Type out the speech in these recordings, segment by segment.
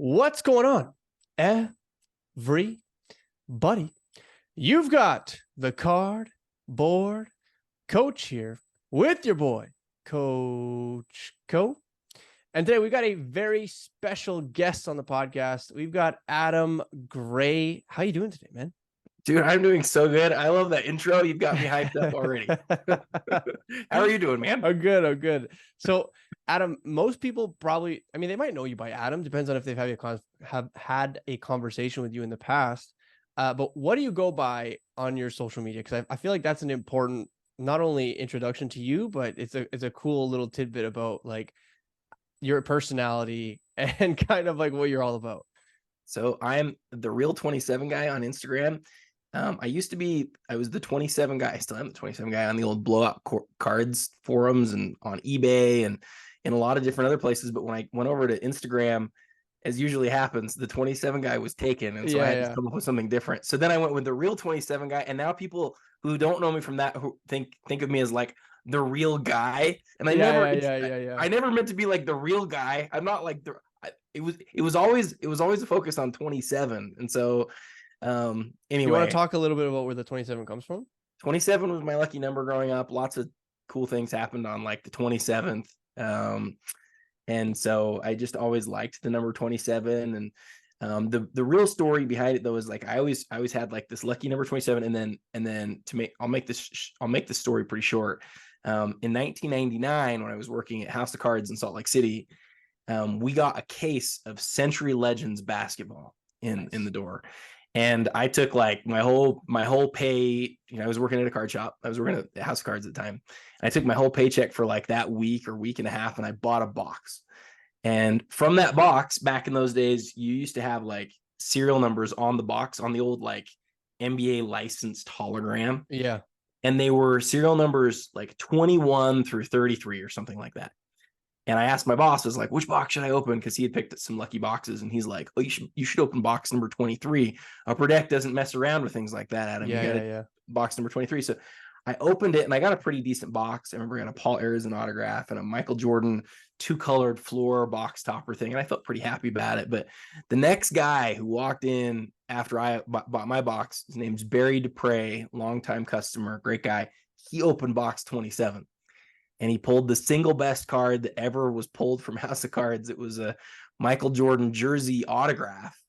What's going on, everybody? You've got the card board coach here with your boy, Coach Co. And today we've got a very special guest on the podcast. We've got Adam Gray. How you doing today, man? Dude, I'm doing so good. I love that intro. You've got me hyped up already. How are you doing, man? I'm good. So, Adam, most people probably, they might know you by Adam. Depends on if they've have had a conversation with you in the past. But what do you go by on your social media? Because I feel like that's an important, not only introduction to you, but it's a cool little tidbit about like your personality and kind of like what you're all about. So I'm the real 27 guy on Instagram. I was the 27 guy. I still am the 27 guy on the old blowout cards forums and on eBay and in a lot of different other places. But when I went over to Instagram, as usually happens, the 27 guy was taken. And so I had to come up with something different. So then I went with the real 27 guy. And now people who don't know me from that, who think of me as like the real guy. And I never meant to be like the real guy. I'm not like it was always a focus on 27. And so anyway, you want to talk a little bit about where the 27 comes from? 27 was my lucky number growing up. Lots of cool things happened on like the 27th. And so I just always liked the number 27. And the real story behind it though is like I always had like this lucky number 27. And then I'll make this story pretty short. In 1999, when I was working at House of Cards in Salt Lake City, we got a case of Century Legends basketball in the door. And I took like my whole pay, I was working at a card shop. I was working at House of Cards at the time. And I took my whole paycheck for like that week or week and a half, and I bought a box. And from that box, back in those days, you used to have like serial numbers on the box on the old like NBA licensed hologram. Yeah. And they were serial numbers like 21 through 33 or something like that. And I asked my boss, I was like, which box should I open? Because he had picked some lucky boxes. And he's like, oh, you should open box number 23. Upper Deck doesn't mess around with things like that, Adam. Yeah. Box number 23. So I opened it and I got a pretty decent box. I remember I got a Paul Arizin autograph and a Michael Jordan 2-colored floor box topper thing. And I felt pretty happy about it. But the next guy who walked in after I bought my box, his name's Barry Dupre, longtime customer, great guy. He opened box 27. And he pulled the single best card that ever was pulled from House of Cards. It was a Michael Jordan jersey autograph,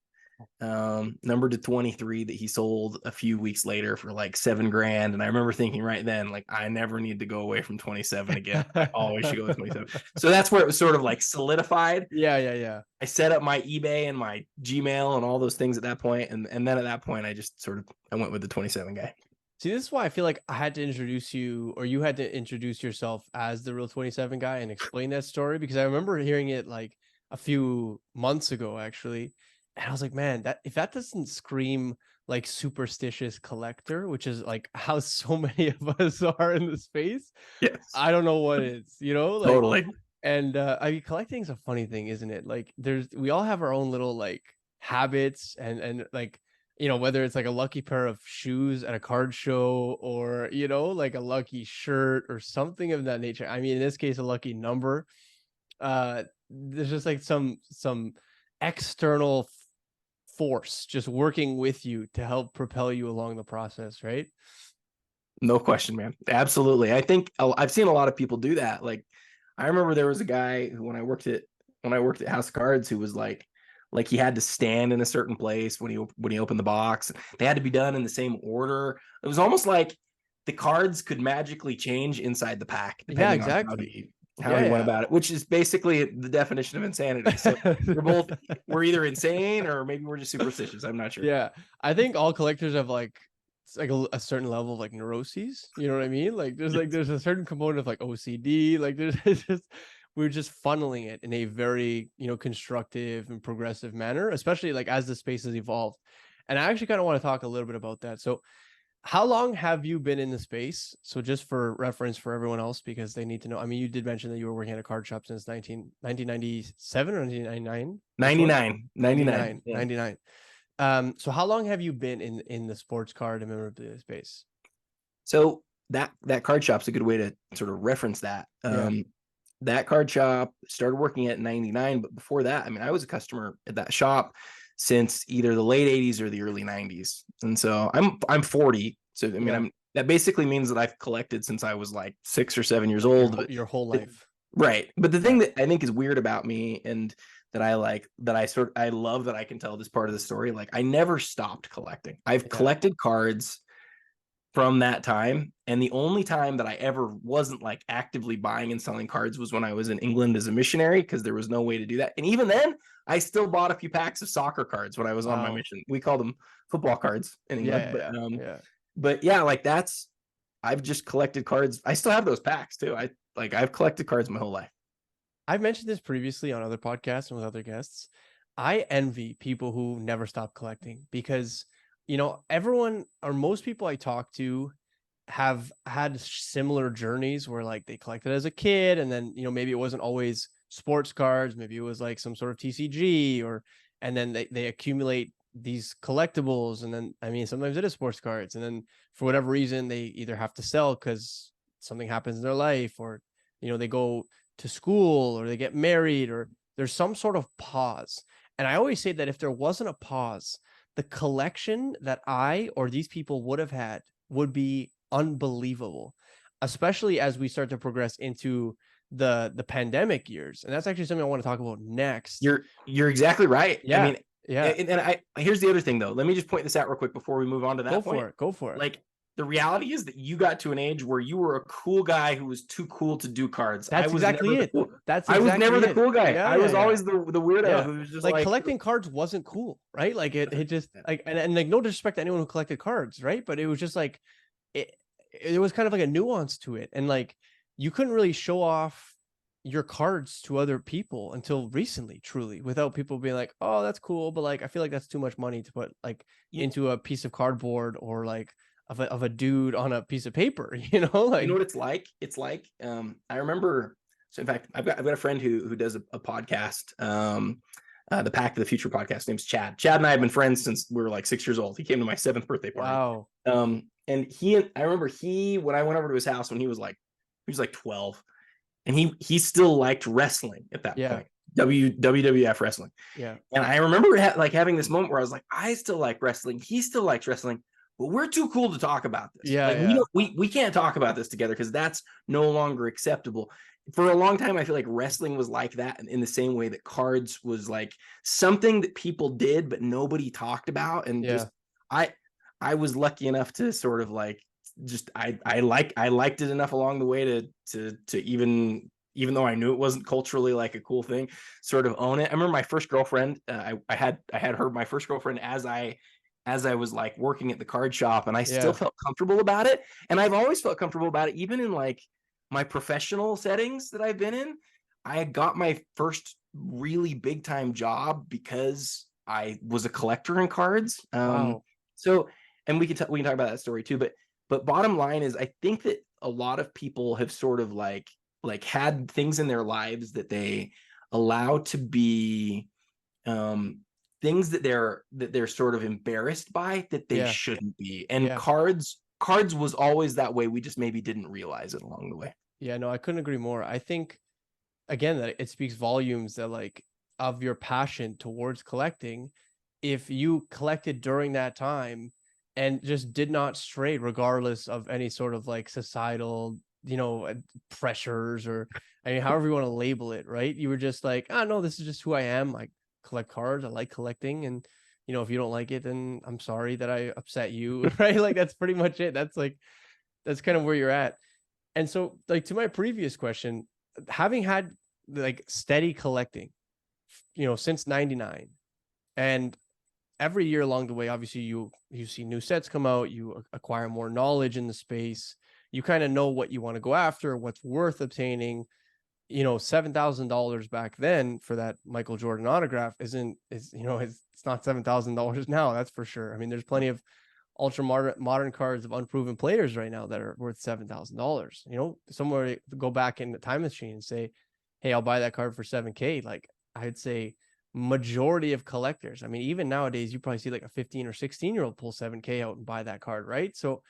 numbered to 23, that he sold a few weeks later for like $7,000. And I remember thinking right then, like, I never need to go away from 27 again. I always should go with 27. So that's where it was sort of like solidified. Yeah. I set up my eBay and my Gmail and all those things at that point. And then at that point, I went with the 27 guy. See, this is why I feel like I had to introduce you, or you had to introduce yourself as the real 27 guy and explain that story, because I remember hearing it like a few months ago, actually. And I was like, man, if that doesn't scream like superstitious collector, which is like how so many of us are in the space, yes, I don't know what is, like, totally. And collecting is a funny thing, isn't it? Like we all have our own little like habits and like, whether it's like a lucky pair of shoes at a card show or, like a lucky shirt or something of that nature. I mean, in this case, a lucky number. There's just like some external force just working with you to help propel you along the process, right? No question, man. Absolutely. I think I've seen a lot of people do that. Like, I remember there was a guy who, when I worked at House of Cards, who was like he had to stand in a certain place when he opened the box. They had to be done in the same order. It was almost like the cards could magically change inside the pack. Yeah, exactly. On how he went about it, which is basically the definition of insanity. So we're either insane or maybe we're just superstitious. I'm not sure. Yeah. I think all collectors have like, it's like a certain level of like neuroses. You know what I mean? Like there's a certain component of like OCD. Like we're just funneling it in a very, constructive and progressive manner, especially like as the space has evolved. And I actually kind of want to talk a little bit about that. So how long have you been in the space? So just for reference for everyone else, because they need to know. I mean, you did mention that you were working at a card shop since 1997 or 1999? 99. So how long have you been in the sports card and memorabilia space? So that card shop's a good way to sort of reference that. that card shop, started working at 99, but before that, I mean, I was a customer at that shop since either the late 80s or the early 90s. And so I'm 40. So I mean, Yeah. that basically means that I've collected since I was like 6 or 7 years old. Your whole But life. right. But the Yeah. thing that I think is weird about me, and that I like, that I love that I can tell this part of the story, like I never stopped collecting. I've Yeah. collected cards from that time. And the only time that I ever wasn't like actively buying and selling cards was when I was in England as a missionary, because there was no way to do that. And even then, I still bought a few packs of soccer cards when I was on my Wow. mission. We call them football cards in England. Yeah. Yeah. Yeah. But yeah, like I've just collected cards. I still have those packs too. I've collected cards my whole life. I've mentioned this previously on other podcasts and with other guests. I envy people who never stop collecting because, everyone or most people I talk to have had similar journeys where like they collected as a kid and then, maybe it wasn't always sports cards, maybe it was like some sort of TCG and then they accumulate these collectibles. And then, I mean, sometimes it is sports cards. And then for whatever reason, they either have to sell because something happens in their life or, they go to school or they get married or there's some sort of pause. And I always say that if there wasn't a pause, the collection that I or these people would have had would be unbelievable, especially as we start to progress into the pandemic years. And that's actually something I want to talk about next. You're exactly right. I Yeah. mean, Yeah. and I here's the other thing though. Let me just point this out real quick before we move on to that point. Go for it. Like the reality is that you got to an age where you were a cool guy who was too cool to do cards. That's exactly it. I was never the cool guy. Yeah, I was yeah. always the weirdo Yeah. who was just Like like collecting cards wasn't cool, right? Like it just like and like no disrespect to anyone who collected cards, right? But it was just like it was kind of like a nuance to it. And like you couldn't really show off your cards to other people until recently, truly, without people being like, oh, that's cool, but like I feel like that's too much money to put like into a piece of cardboard or like of a dude on a piece of paper, you know like what it's like? It's like I remember. So in fact, I've got a friend who does a podcast. The Pack of the Future podcast. His name's Chad. Chad and I have been friends since we were like 6 years old. He came to my 7th birthday party. wow. And I remember when I went over to his house when he was like 12, and he still liked wrestling at that point. WWF wrestling. Yeah. And I remember having this moment where I was like, I still like wrestling. He still likes wrestling, but we're too cool to talk about this. Yeah. Like we can't talk about this together because that's no longer acceptable. For a long time, I feel like wrestling was like that in the same way that cards was like something that people did, but nobody talked about. And just, I was lucky enough to sort of like, just, I liked it enough along the way to even though I knew it wasn't culturally like a cool thing, sort of own it. I remember my first girlfriend, I had her, my first girlfriend, as I was like working at the card shop, and I still felt comfortable about it. And I've always felt comfortable about it, even in like my professional settings that I've been in. I got my first really big time job because I was a collector in cards. Wow. So, and we can talk about that story too. But bottom line is, I think that a lot of people have sort of like had things in their lives that they allow to be things that they're sort of embarrassed by, that they shouldn't be. And cards was always that way. We just maybe didn't realize it along the way. Yeah, no, I couldn't agree more. I think again that it speaks volumes that like of your passion towards collecting. If you collected during that time and just did not stray regardless of any sort of like societal, pressures, or I mean, however you want to label it, right? You were just like, oh no, this is just who I am. I collect cards. I like collecting. And, if you don't like it, then I'm sorry that I upset you, right? Like that's pretty much it. That's kind of where you're at. And so like to my previous question, having had like steady collecting, since 99, and every year along the way, obviously you see new sets come out, you acquire more knowledge in the space, you kind of know what you want to go after, what's worth obtaining. $7,000 back then for that Michael Jordan autograph it's not $7,000 now, that's for sure. I mean, there's plenty of ultra modern cards of unproven players right now that are worth $7,000. Somewhere to go back in the time machine and say, hey, I'll buy that card for $7K. Like I'd say majority of collectors, I mean, even nowadays, you probably see like a 15 or 16-year-old pull $7K out and buy that card, right? So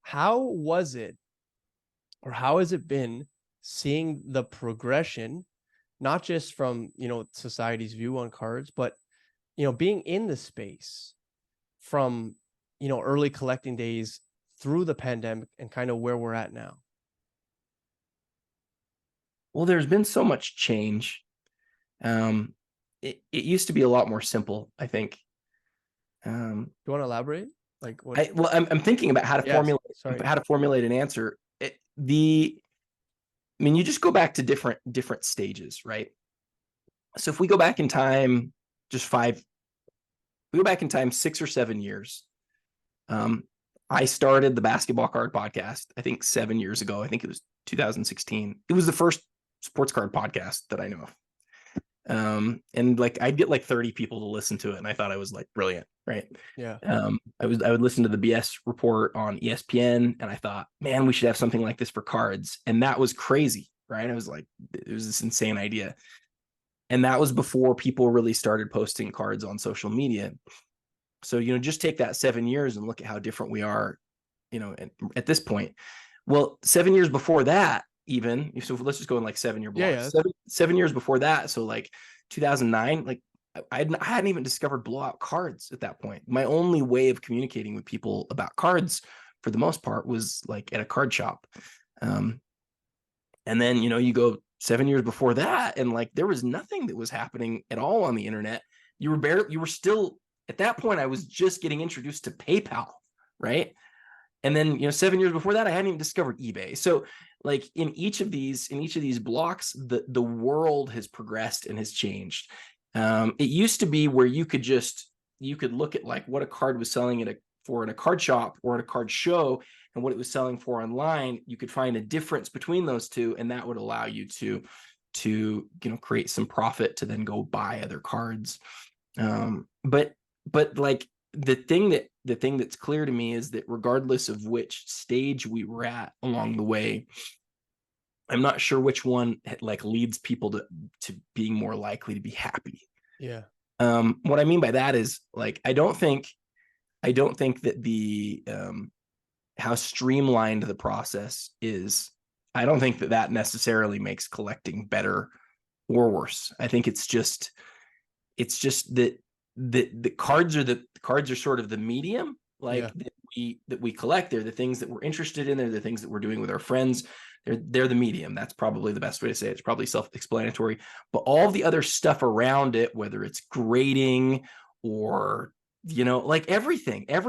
how was it, or how has it been seeing the progression, not just from, society's view on cards, but, being in the space from, early collecting days through the pandemic and kind of where we're at now. Well, there's been so much change. It used to be a lot more simple, I think. Do you want to elaborate? Like what? I'm thinking about how to formulate an answer. You just go back to different stages, right? So if we go back in time, we go back in time 6 or 7 years. I started the basketball card podcast, I think 7 years ago. I think it was 2016. It was the first sports card podcast that I know of. And like I'd get like 30 people to listen to it, and I thought I was like brilliant, right? Yeah. I would listen to the BS report on ESPN, and I thought, man, we should have something like this for cards. And that was crazy, right? I was like, it was this insane idea. And that was before people really started posting cards on social media. So, just take that 7 years and look at how different we are, at this point. Well, 7 years before that, even, so let's just go in like 7-year blocks. Yeah. 7 years before that, so like 2009, like I hadn't even discovered blowout cards at that point. My only way of communicating with people about cards, for the most part, was like at a card shop. And then, you go 7 years before that, and like there was nothing that was happening at all on the internet. You were still, at that point, I was just getting introduced to PayPal, right? And then, 7 years before that, I hadn't even discovered eBay. So like in each of these blocks, the world has progressed and has changed. It used to be where you could look at like what a card was selling for in a card shop or at a card show, and what it was selling for online. You could find a difference between those two, and that would allow you to create some profit to then go buy other cards. But like the thing that's clear to me is that regardless of which stage we were at along the way, I'm not sure which one like leads people to being more likely to be happy. Yeah. What I mean by that is like I don't think that the how streamlined the process is, I don't think that necessarily makes collecting better or worse. I think it's just that the cards are sort of the medium, like that we collect. They're the things that we're interested in. They're the things that we're doing with our friends. They're the medium. That's probably the best way to say it. It's probably self-explanatory. But all the other stuff around it, whether it's grading or like every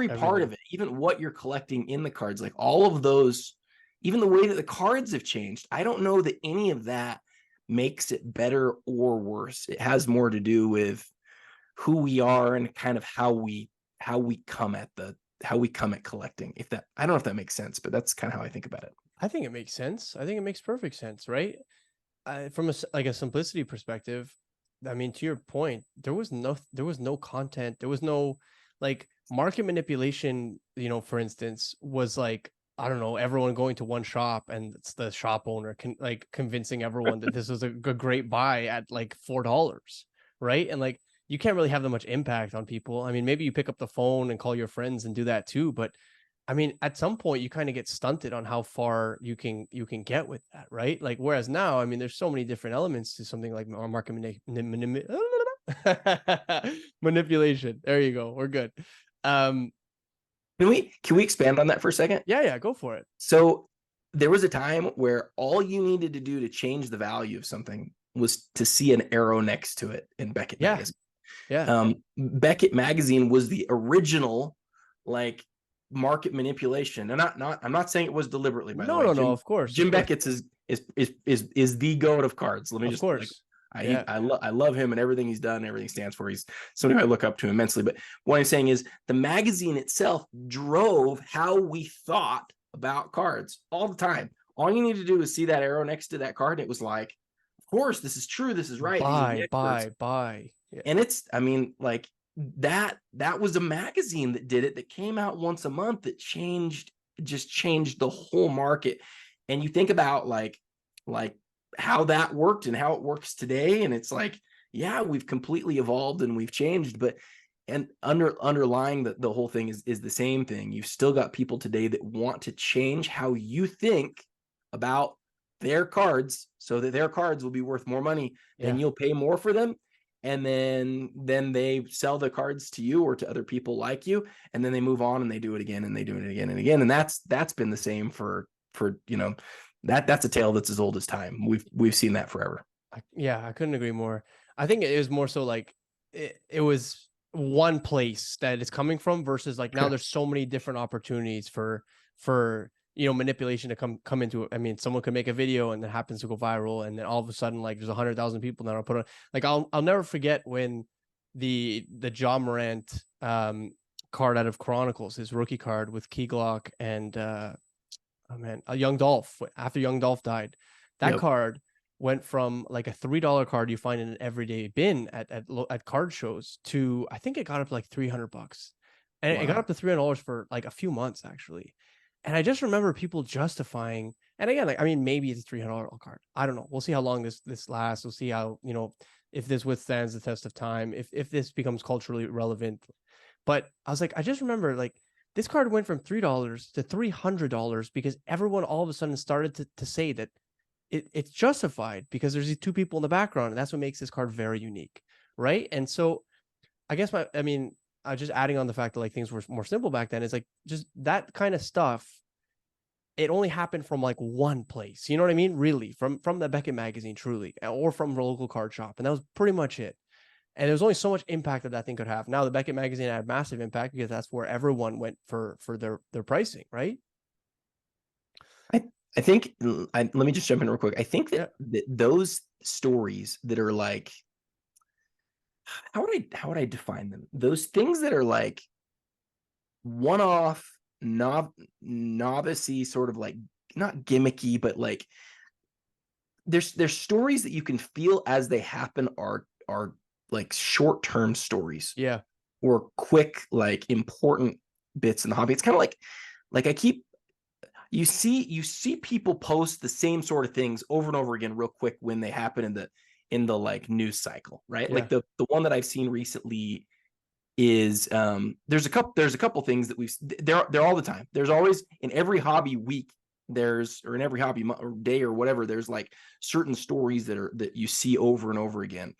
part of it, even what you're collecting in the cards, like all of those, even the way that the cards have changed, I don't know that any of that makes it better or worse. It has more to do with who we are and kind of how we come at collecting. I don't know if that makes sense, but that's kind of how I think about it. I think it makes sense. I think it makes perfect sense, right? From a simplicity perspective, I mean, to your point, there was no content. There was no like market manipulation, for instance, was like, I don't know, everyone going to one shop and it's the shop owner convincing everyone that this was a great buy at like $4, right? And like, you can't really have that much impact on people. I mean, maybe you pick up the phone and call your friends and do that too, but I mean, at some point you kind of get stunted on how far you can get with that, right? Like, whereas now, I mean, there's so many different elements to something like market manipulation. There you go. We're good. Can we expand on that for a second? Yeah, go for it. So there was a time where all you needed to do to change the value of something was to see an arrow next to it in Beckett magazine. Yeah. Beckett magazine was the original like market manipulation. And I'm not saying it was deliberately, by the way. No, of course. Jim Beckett's is the GOAT of cards. Let me just, I love him and everything he's done, everything he stands for. He's somebody I look up to immensely. But what I'm saying is the magazine itself drove how we thought about cards all the time. All you need to do is see that arrow next to that card. And it was like, of course, this is true. This is right. Buy. Yeah. And it's, I mean, like that was a magazine that did it, that came out once a month, that just changed the whole market. And you think about like how that worked and how it works today. And it's like, yeah, we've completely evolved and we've changed, but underlying the whole thing is the same thing. You've still got people today that want to change how you think about their cards so that their cards will be worth more money, then Yeah. you'll pay more for them. And then they sell the cards to you or to other people like you, and then they move on and they do it again and they do it again and again. And that's been the same for that's a tale that's as old as time. We've seen that forever. Yeah, I couldn't agree more. I think it was more so like it was one place that it's coming from versus like now there's so many different opportunities for manipulation to come into it. I mean, someone could make a video and it happens to go viral, and then all of a sudden like there's 100,000 people that are put on. Like I'll never forget when the John Morant card out of Chronicles, his rookie card with Key Glock and oh man, a Young Dolph after Young Dolph died. That Yep. card went from like a $3 card you find in an everyday bin at card shows to I think it got up to like $300, and it got Wow. up to $300 for like a few months actually. And I just remember people justifying, and again, like I mean, maybe it's a $300 card. I don't know. We'll see how long this lasts. We'll see how if this withstands the test of time, if this becomes culturally relevant. But I was like, I just remember like this card went from $3 to $300 because everyone all of a sudden started to say that it's justified because there's these two people in the background, and that's what makes this card very unique, right? And so I guess just adding on the fact that like things were more simple back then, is like just that kind of stuff. It only happened from like one place, you know what I mean? Really, from the Beckett magazine, truly, or from a local card shop, and that was pretty much it. And there was only so much impact that thing could have. Now the Beckett magazine had massive impact because that's where everyone went for their pricing, right? I think let me just jump in real quick. I think Yeah, that those stories that are like, how would I define them? Those things that are like one-off, novice-y, sort of like not gimmicky, but like there's stories that you can feel as they happen are like short-term stories yeah, or quick, like important bits in the hobby. It's kind of like I keep you see people post the same sort of things over and over again real quick when they happen in the like news cycle, right? yeah, Like the one that I've seen recently is there's a couple things that they're all the time. There's always in every hobby week or in every hobby or day or whatever, there's like certain stories that you see over and over again,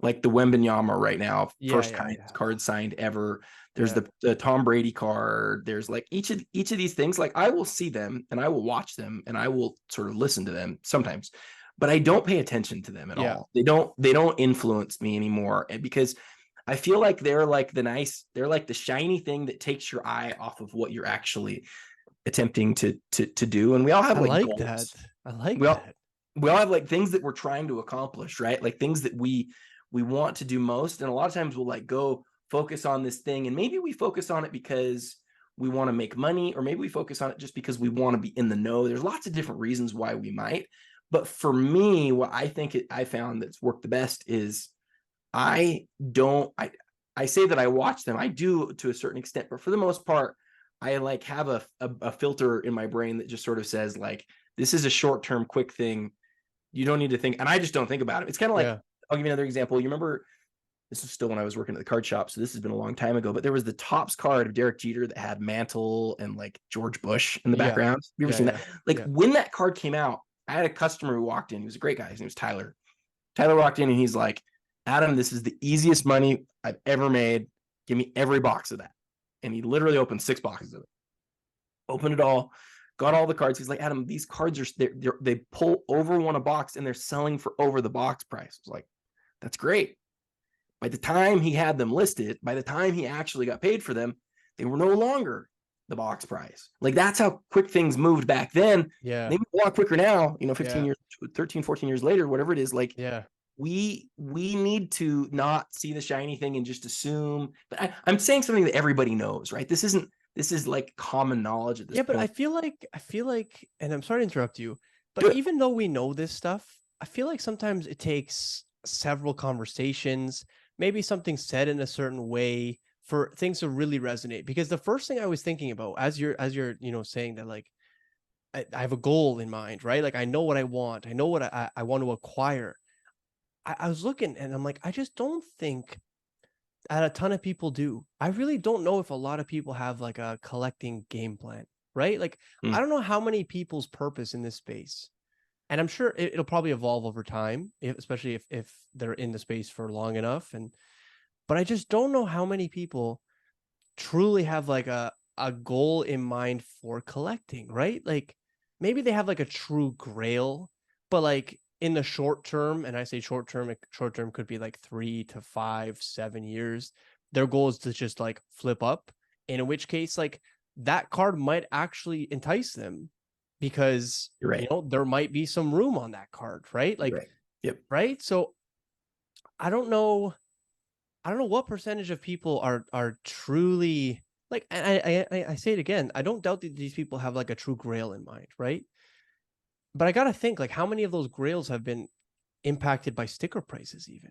like the Wembenyama right now, yeah, first yeah, yeah, card signed ever. There's yeah, the Tom Brady card. There's like each of these things. Like I will see them and I will watch them and I will sort of listen to them sometimes, but I don't pay attention to them at yeah. all. They don't influence me anymore, and because I feel like they're like they're like the shiny thing that takes your eye off of what you're actually attempting to do. And we all have I like like that. goals. I like We all that. we all have like things that we're trying to accomplish, right? Like things that we want to do most. And a lot of times we'll like go focus on this thing, and maybe we focus on it because we want to make money, or maybe we focus on it just because we want to be in the know. There's lots of different reasons why we might. But for me, what I found that's worked the best is I don't I say that I watch them. I do to a certain extent, but for the most part, I like have a filter in my brain that just sort of says like, this is a short-term quick thing. You don't need to think, and I just don't think about it. It's kind of like, Yeah, I'll give you another example. You remember, this is still when I was working at the card shop, so this has been a long time ago, but there was the Topps card of Derek Jeter that had Mantle and like George Bush in the yeah, background. Have you ever yeah, seen that? yeah, Like yeah, when that card came out, I had a customer who walked in. He was a great guy. His name was Tyler. Tyler walked in and he's like, Adam, this is the easiest money I've ever made. Give me every box of that. And he literally opened 6 boxes of it. Opened it all, got all the cards. He's like, Adam, these cards they pull over one a box and they're selling for over the box price. I was like, that's great. By the time he had them listed, by the time he actually got paid for them, they were no longer the box price. Like that's how quick things moved back then. yeah, They move a lot quicker now, 15 yeah, years, 13, 14 years later, whatever it is. Like yeah. we need to not see the shiny thing and just assume. But I'm saying something that everybody knows, right? This is like common knowledge at this Yeah, but point. I feel like, and I'm sorry to interrupt you, Do but it. even though we know this stuff, I feel like sometimes it takes several conversations, maybe something said in a certain way for things to really resonate. Because the first thing I was thinking about as you're saying that like I have a goal in mind, right? Like I know what I want, I know what I want to acquire. I was looking and I'm like, I just don't think that a ton of people do. I really don't know if a lot of people have like a collecting game plan, right? Like, I Mm. don't know how many people's purpose in this space. and I'm sure it'll probably evolve over time, especially if they're in the space for long enough. But I just don't know how many people truly have like a goal in mind for collecting, right? Like maybe they have like a true grail, but like in the short term, and I say short term could be like 3 to 5, 7 years. Their goal is to just like flip up, in which case, like that card might actually entice them because You're right. there might be some room on that card, right? You're Like, right. Yep. right. So I don't know. I don't know what percentage of people are truly like. I say it again. I don't doubt that these people have like a true grail in mind, right? But I gotta think like how many of those grails have been impacted by sticker prices, even,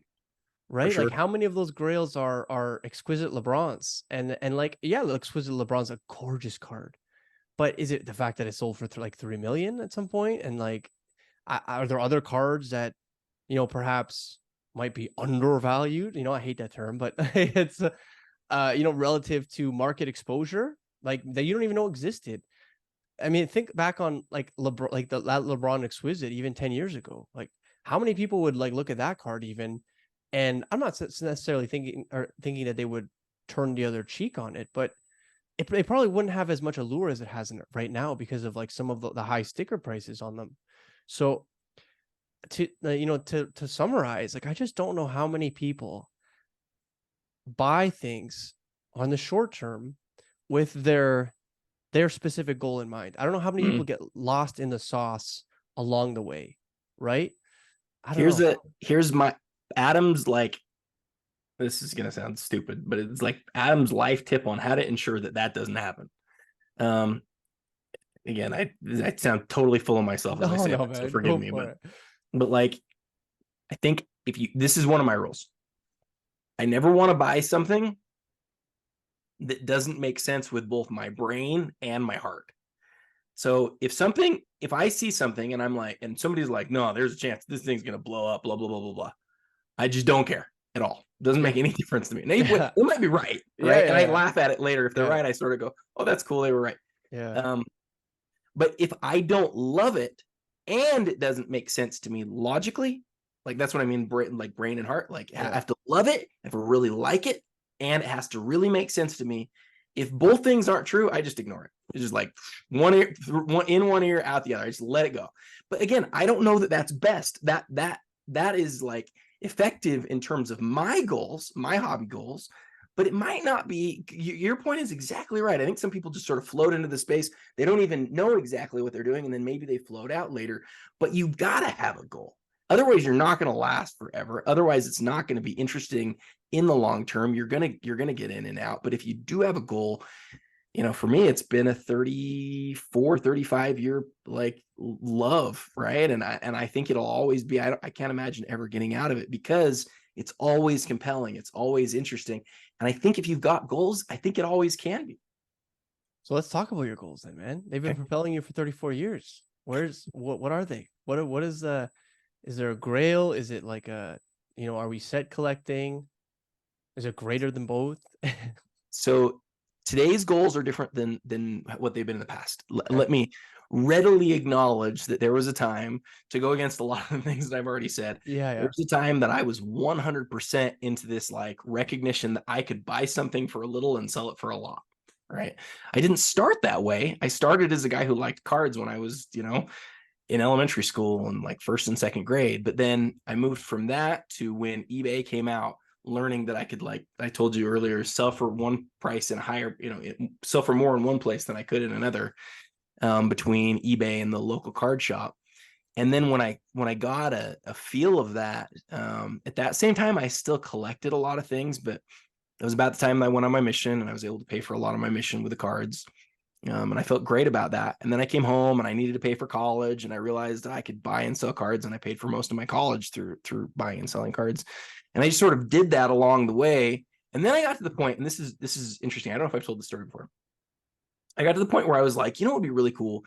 For right? Like sure. how many of those grails are exquisite LeBrons, and like yeah, the exquisite LeBron's a gorgeous card, but is it the fact that it sold for like 3 million at some point, and like are there other cards that perhaps might be undervalued? I hate that term, but it's relative to market exposure, like that you don't even know existed. I mean, think back on like LeBron, like that LeBron exquisite, even 10 years ago. Like, how many people would like look at that card even? And I'm not necessarily thinking that they would turn the other cheek on it, but it probably wouldn't have as much allure as it has right now because of like some of the high sticker prices on them. So to summarize, like I just don't know how many people buy things on the short term with their specific goal in mind. I don't know how many people Mm. get lost in the sauce along the way, right? I don't Here's know. here's my Adam's, like, this is gonna sound stupid, but it's like Adam's life tip on how to ensure that that doesn't happen. Um, Again, I sound totally full of myself as I No, say no, that, so man, forgive go me, for it. but like, I think if you, this is one of my rules. I never want to buy something that doesn't make sense with both my brain and my heart. So if I see something and I'm like, and somebody's like, no, there's a chance this thing's gonna blow up, blah blah blah blah blah. I just don't care at all. Doesn't Yeah, make any difference to me. Now, yeah, they might be right, yeah, right? And I yeah, laugh at it later if they're yeah, right. I sort of go, oh, that's cool, they were right. yeah, Um, but if I don't love it and it doesn't make sense to me logically, like that's what I mean, like brain and heart. Like I yeah. have to love it, I have to really like it, and it has to really make sense to me. If both things aren't true, I just ignore it. It's just like one ear, one ear, out the other. I just let it go. But again, I don't know that that's best. That is like effective in terms of my goals, my hobby goals, but it might not be. Your point is exactly right. I think some people just sort of float into the space. They don't even know exactly what they're doing, and then maybe they float out later. But you've got to have a goal. Otherwise, you're not going to last forever. Otherwise, it's not going to be interesting in the long term. You're gonna get in and out. But if you do have a goal, for me, it's been a 34, 35 year like love, right? And I think it'll always be. I can't imagine ever getting out of it because it's always compelling. It's always interesting. And I think if you've got goals, I think it always can be. So let's talk about your goals then, man. They've been Okay. propelling you for 34 years. What are they? What is there a grail? Is it like are we set collecting? Is it greater than both? So today's goals are different than what they've been in the past. Okay. Let me readily acknowledge that there was a time, to go against a lot of the things that I've already said. Yeah, There yeah. was a time that I was 100% into this like recognition that I could buy something for a little and sell it for a lot. Right. I didn't start that way. I started as a guy who liked cards when I was, in elementary school and like first and second grade. But then I moved from that to when eBay came out, learning that I could, like I told you earlier, sell for one price and higher, sell for more in one place than I could in another, between eBay and the local card shop. And then when I got a feel of that, at that same time, I still collected a lot of things, but it was about the time I went on my mission and I was able to pay for a lot of my mission with the cards. And I felt great about that. And then I came home and I needed to pay for college, and I realized that I could buy and sell cards, and I paid for most of my college through buying and selling cards. And I just sort of did that along the way. And then I got to the point, and this is interesting. I don't know if I've told this story before. I got to the point where I was like, what would be really cool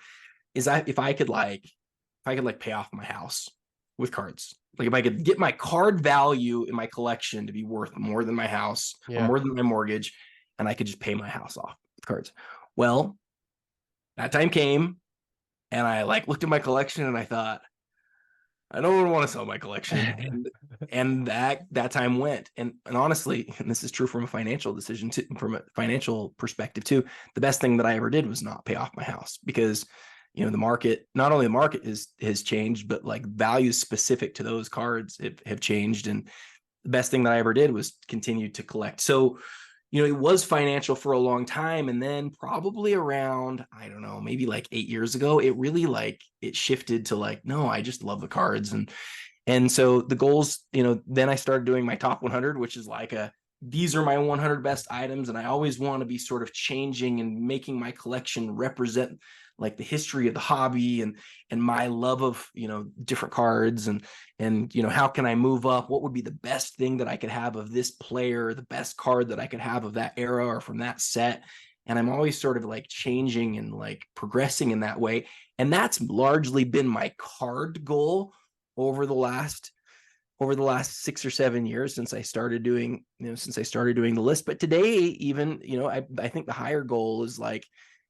is if I could pay off my house with cards. Like if I could get my card value in my collection to be worth more than my house or Yeah. more than my mortgage, and I could just pay my house off with cards. Well, that time came, and I like looked at my collection and I thought, I don't want to sell my collection. And that time went. And honestly, and this is true from a financial decision too, from a financial perspective too, the best thing that I ever did was not pay off my house, because the market, not only the market has changed, but like values specific to those cards have changed. And the best thing that I ever did was continue to collect. So, it was financial for a long time. And then probably around, I don't know, maybe like 8 years ago, it really it shifted to like, no, I just love the cards. And so the goals, then I started doing my top 100, which is like these are my 100 best items. And I always want to be sort of changing and making my collection represent like the history of the hobby and my love of, different cards and how can I move up? What would be the best thing that I could have of this player, the best card that I could have of that era or from that set? And I'm always sort of like changing and like progressing in that way. And that's largely been my card goal over the last 6 or 7 years since I started doing, the list. But today, even, I think the higher goal is like,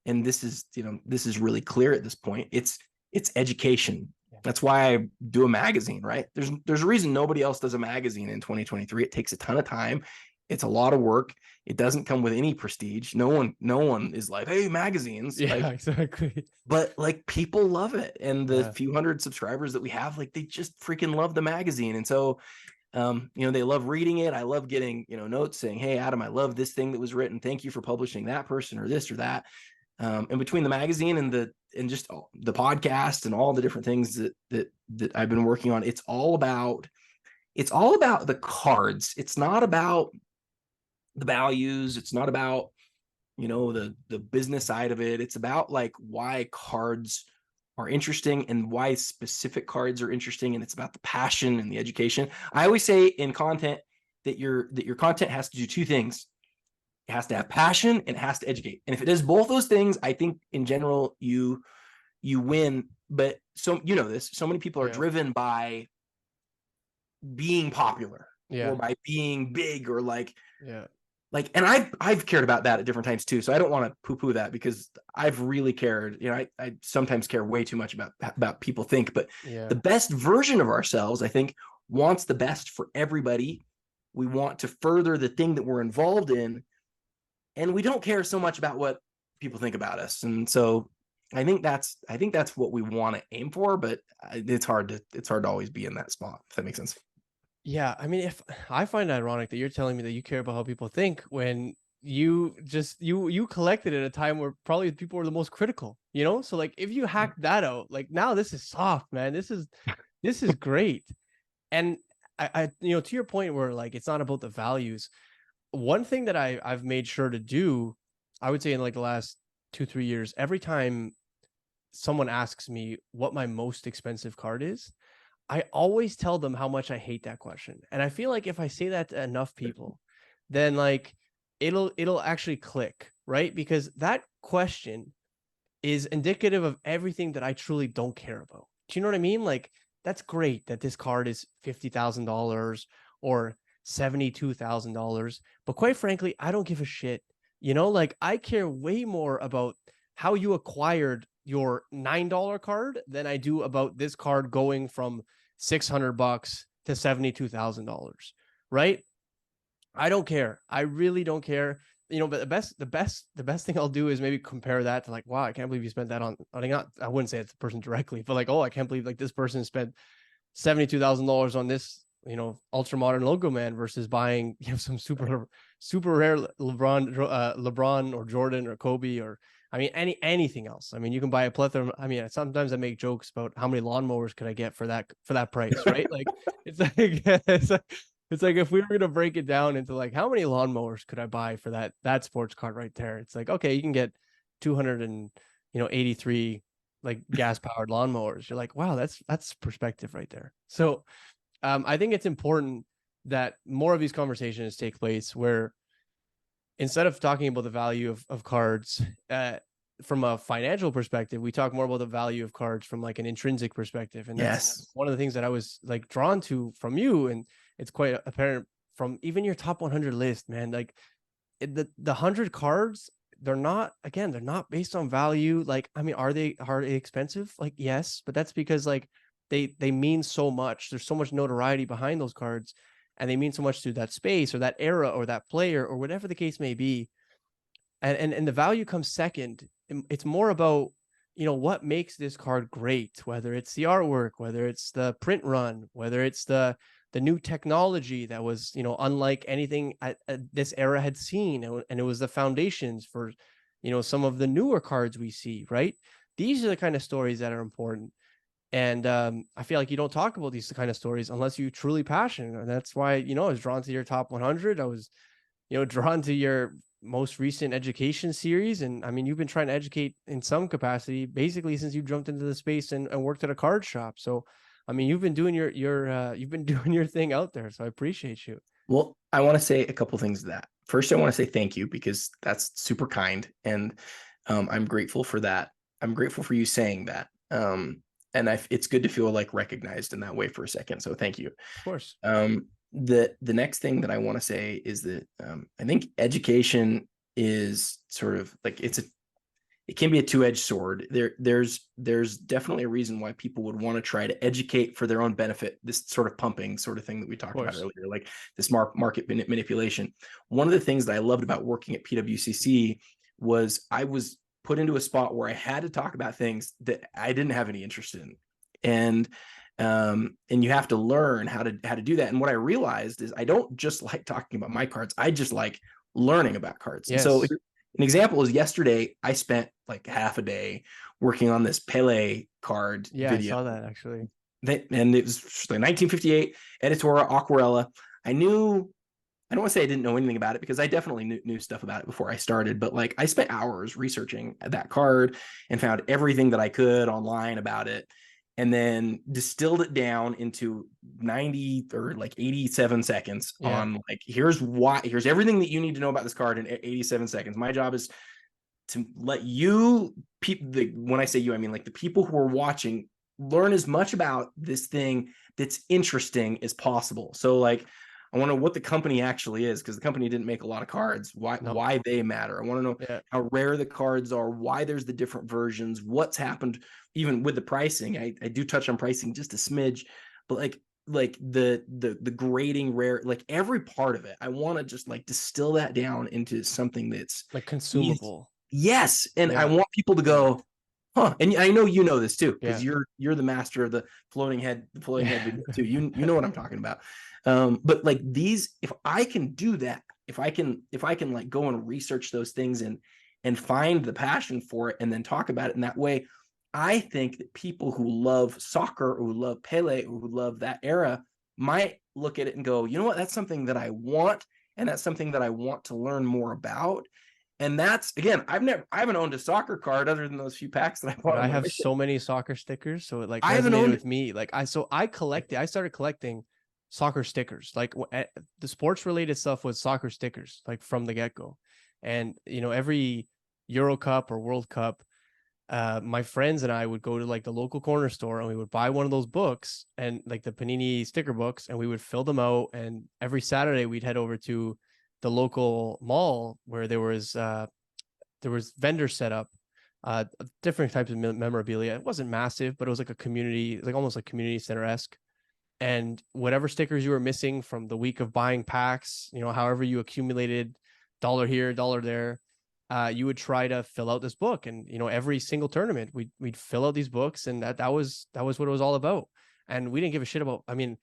and this is really clear at this point, it's education. That's why I do a magazine, right? There's a reason nobody else does a magazine in 2023. It takes a ton of time. It's a lot of work. It doesn't come with any prestige. No one is like, hey, magazines. Yeah, like, exactly. But like people love it. And the few hundred subscribers that we have, like they just freaking love the magazine. And so, they love reading it. I love getting, notes saying, hey, Adam, I love this thing that was written. Thank you for publishing that person or this or that. And between the magazine and just the podcast and all the different things that I've been working on, it's all about the cards. It's not about the values. It's not about, the business side of it. It's about like why cards are interesting and why specific cards are interesting. And it's about the passion and the education. I always say in content that your content has to do two things. It has to have passion and it has to educate. And if it does both those things, I think in general you win. But so so many people are driven by being popular or by being big or like and I've cared about that at different times too. So I don't want to poo-poo that because I've really cared. I sometimes care way too much about people think, but the best version of ourselves, I think, wants the best for everybody. We want to further the thing that we're involved in. And we don't care so much about what people think about us. And so I think that's what we want to aim for, but it's hard to always be in that spot, if that makes sense. Yeah, I mean, if I find it ironic that you're telling me that you care about how people think when you collected at a time where probably people were the most critical, So like if you hack that out, like now this is soft, man. This is great. And I to your point where like it's not about the values. One thing that I've made sure to do, I would say in like the last 2-3 years, every time someone asks me what my most expensive card is, I always tell them how much I hate that question. And I feel like if I say that to enough people, then like it'll actually click, right? Because that question is indicative of everything that I truly don't care about. Do you know what I mean? Like that's great that this card is $50,000 or $72,000, but quite frankly, I don't give a shit. Like I care way more about how you acquired your $9 card than I do about this card going from $600 to $72,000, right? I don't care. I really don't care. But the best thing I'll do is maybe compare that to like, wow, I can't believe you spent that on I wouldn't say it's the person directly, but like, oh, I can't believe like this person spent $72,000 on this, ultra modern logo man versus buying some super rare LeBron or Jordan or Kobe or I mean anything else. I mean, you can buy a plethora. I mean, sometimes I make jokes about how many lawnmowers could I get for that price, right? Like it's like it's like if we were gonna break it down into like how many lawnmowers could I buy for that sports card right there? It's like, okay, you can get 283 like gas powered lawnmowers. You're like, wow, that's perspective right there. So I think it's important that more of these conversations take place where instead of talking about the value of cards from a financial perspective, we talk more about the value of cards from like an intrinsic perspective. And that's one of the things that I was like drawn to from you. And it's quite apparent from even your top 100 list, man. Like the 100 cards, they're not based on value. Like, I mean, are they expensive? Like, yes, but that's because like they mean so much. There's so much notoriety behind those cards, and they mean so much to that space or that era or that player or whatever the case may be. And the value comes second. It's more about, what makes this card great, whether it's the artwork, whether it's the print run, whether it's the new technology that was, unlike anything this era had seen, and it was the foundations for, some of the newer cards we see, right? These are the kind of stories that are important. And I feel like you don't talk about these kind of stories unless you're truly passionate. And that's why, I was drawn to your top 100. I was, drawn to your most recent education series. And I mean, you've been trying to educate in some capacity, basically since you jumped into the space and worked at a card shop. So, I mean, you've been doing you've been doing your thing out there. So I appreciate you. Well, I want to say a couple things to that. First, I want to say thank you because that's super kind, and I'm grateful for that. I'm grateful for you saying that. And it's good to feel like recognized in that way for a second. So thank you. Of course. The next thing that I want to say is that I think education is sort of like it can be a two-edged sword. There's definitely a reason why people would want to try to educate for their own benefit. This sort of pumping sort of thing that we talked about earlier, like this market manipulation. One of the things that I loved about working at PWCC was I was put into a spot where I had to talk about things that I didn't have any interest in. And you have to learn how to do that. And what I realized is I don't just like talking about my cards. I just like learning about cards. Yes. So an example is yesterday, I spent like half a day working on this Pele card video. I saw that actually. And it was like 1958 Editora Aquarella. I don't want to say I didn't know anything about it because I definitely knew stuff about it before I started, but like I spent hours researching that card and found everything that I could online about it, and then distilled it down into 90 or like 87 seconds on like, here's everything that you need to know about this card in 87 seconds. My job is to let you when I say you, I mean like the people who are watching, learn as much about this thing that's interesting as possible. So like, I want to know what the company actually is, because the company didn't make a lot of cards, why they matter. I want to know how rare the cards are, why there's the different versions, what's happened even with the pricing. I do touch on pricing just a smidge, but like the grading, rare, like every part of it. I want to just like distill that down into something that's like consumable. Yes. And I want people to go, huh. And I know you know this too, because you're the master of the floating head video too. You know what I'm talking about. But like these, if I can do that, if I can like go and research those things and find the passion for it and then talk about it in that way, I think that people who love soccer or who love Pele or who love that era might look at it and go, you know what, that's something that I want, and that's something that I want to learn more about. And that's, again, I haven't owned a soccer card other than those few packs that I bought. I have so many soccer stickers, so it like I haven't resonated owned with me. Like I started collecting soccer stickers. Like the sports related stuff was soccer stickers, like from the get-go. And every Euro Cup or World Cup, my friends and I would go to like the local corner store and we would buy one of those books, and like the Panini sticker books, and we would fill them out. And every Saturday we'd head over to the local mall where there was vendors set up, different types of memorabilia. It wasn't massive, but it was like a community, like almost like community center-esque. And whatever stickers you were missing from the week of buying packs, however you accumulated $1 here, $1 there, you would try to fill out this book. And every single tournament we'd fill out these books, and that was what it was all about. And we didn't give a shit about, I mean,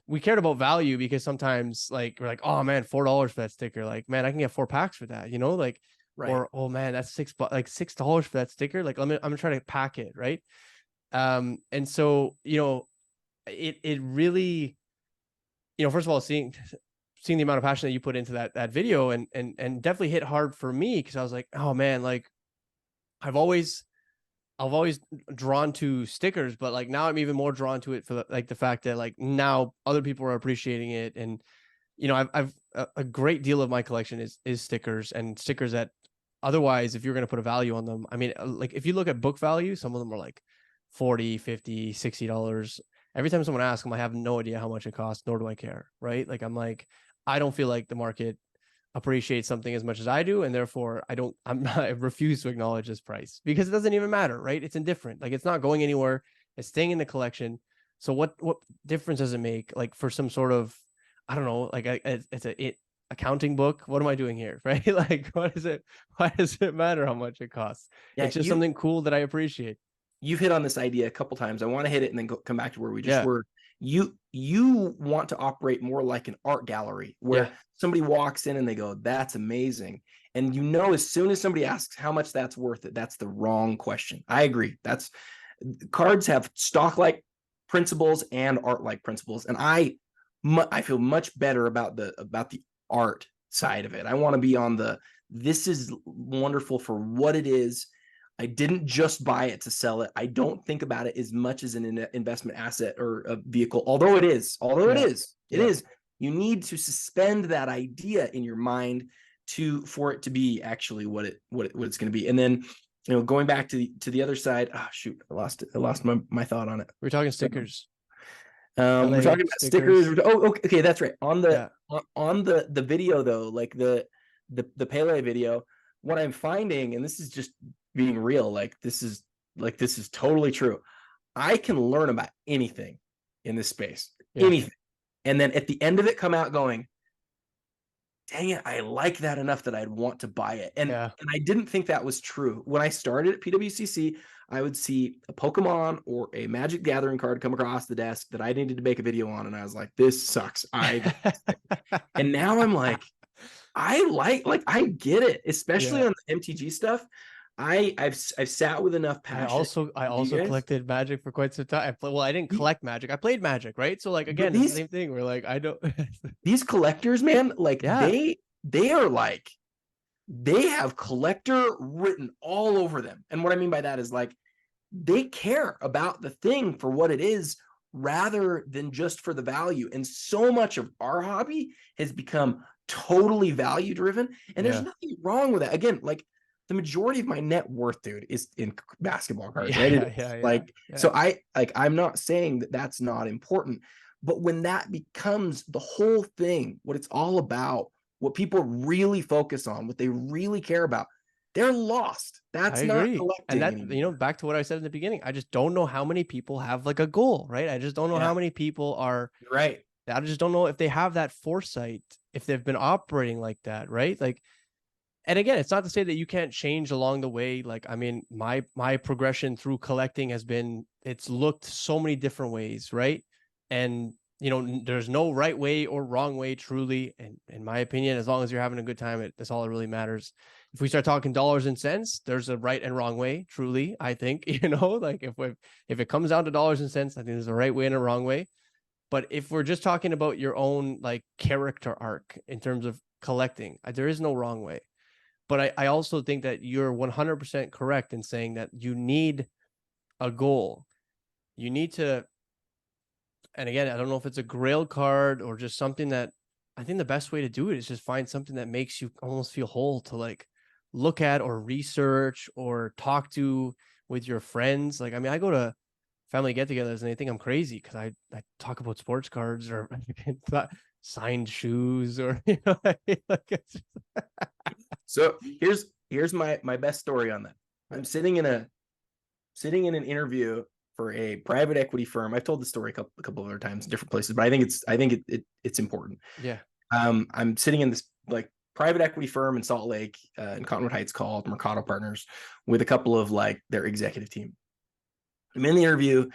we cared about value because sometimes like we're like, oh man, $4 for that sticker, like man, I can get 4 packs for that, like right. Or oh man, that's $6 for that sticker, like I'm gonna try to pack it, right? And so it really, first of all, seeing the amount of passion that you put into that video, and definitely hit hard for me, because I was like, oh man, like I've always drawn to stickers, but like now I'm even more drawn to it for the fact that like now other people are appreciating it. And I've a great deal of my collection is stickers, and stickers that otherwise, if you're going to put a value on them, I mean, like if you look at book value, some of them are like $40, $50, $60. Every time someone asks them, I have no idea how much it costs, nor do I care, right? Like I'm like, I don't feel like the market appreciates something as much as I do, and therefore I refuse to acknowledge this price, because it doesn't even matter, right? It's indifferent. Like it's not going anywhere. It's staying in the collection. So what difference does it make, like, for some sort of, I don't know, like, it's a accounting book? What am I doing here, right? Like, what is it? Why does it matter how much it costs? Yeah, It's just something cool that I appreciate. you've hit on this idea a couple times. I want to hit it and then come back to where we just Yeah, were. You want to operate more like an art gallery yeah, where somebody walks in and they go, "That's amazing," and you know as soon as somebody asks how much that's worth it, that's the wrong question. I agree. That's cards have stock like principles and art like principles, and I feel much better about the art side of it. I want to be on the, this is wonderful for what it is. I didn't just buy it to sell it. I don't think about it as much as an investment asset or a vehicle, although it is. yeah, It yeah. is. You need to suspend that idea in your mind for it to be actually what it's going to be. And then, going back to the other side. Oh shoot, I lost my thought on it. We're talking stickers, We're LA talking about stickers. stickers. Oh, okay, that's right. On Yeah, the video though, like the Pele video, what I'm finding, and this is just being real, this is totally true. I can learn about anything in this space, yeah, anything, and then at the end of it, come out going, "Dang it, I like that enough that I'd want to buy it." yeah. And I didn't think that was true when I started at PWCC. I would see a Pokemon or a Magic Gathering card come across the desk that I needed to make a video on, and I was like, "This sucks." And now I'm like, I get it, especially Yeah. on the MTG stuff. I've sat with enough I passion. also I You also guys, collected Magic for quite some time. Well, I didn't collect Magic. I played Magic, right? So, like, but again, it's the same thing. We're like, I don't. these collectors, man, like Yeah, they are like, they have collector written all over them. And what I mean by that is, like, they care about the thing for what it is rather than just for the value. And so much of our hobby has become totally value driven. And there's yeah, nothing wrong with that. Again, like, the majority of my net worth, dude, is in basketball cards, right? yeah, yeah, yeah, yeah. So I'm not saying that that's not important, but when that becomes the whole thing, what it's all about, what people really focus on, what they really care about, they're lost. I That's not agree. And collecting that, anymore. back to what I said in the beginning, I just don't know how many people have like a goal, right? I just don't know Yeah, how many people are, you're right. I just don't know if they have that foresight, if they've been operating like that, right? Like, and again, it's not to say that you can't change along the way. Like, I mean, my progression through collecting has been, it's looked so many different ways, right? And there's no right way or wrong way, truly. And in my opinion, as long as you're having a good time, that's all that really matters. If we start talking dollars and cents, there's a right and wrong way, truly. I think, like, if it comes down to dollars and cents, I think there's a right way and a wrong way. But if we're just talking about your own, like, character arc in terms of collecting, there is no wrong way. But I also think that you're 100% correct in saying that you need a goal. You need to, and again, I don't know if it's a grail card or just something that, I think the best way to do it is just find something that makes you almost feel whole to, like, look at or research or talk to with your friends. Like, I mean, I go to family get-togethers and they think I'm crazy because I talk about sports cards or signed shoes or like So here's my best story on that. I'm sitting in an interview for a private equity firm. I've told the story a couple of other times in different places, but I think it's important. yeah, I'm sitting in this, like, private equity firm in Salt Lake, in Cottonwood Heights, called Mercado Partners, with a couple of, like, their executive team. I'm in the interview,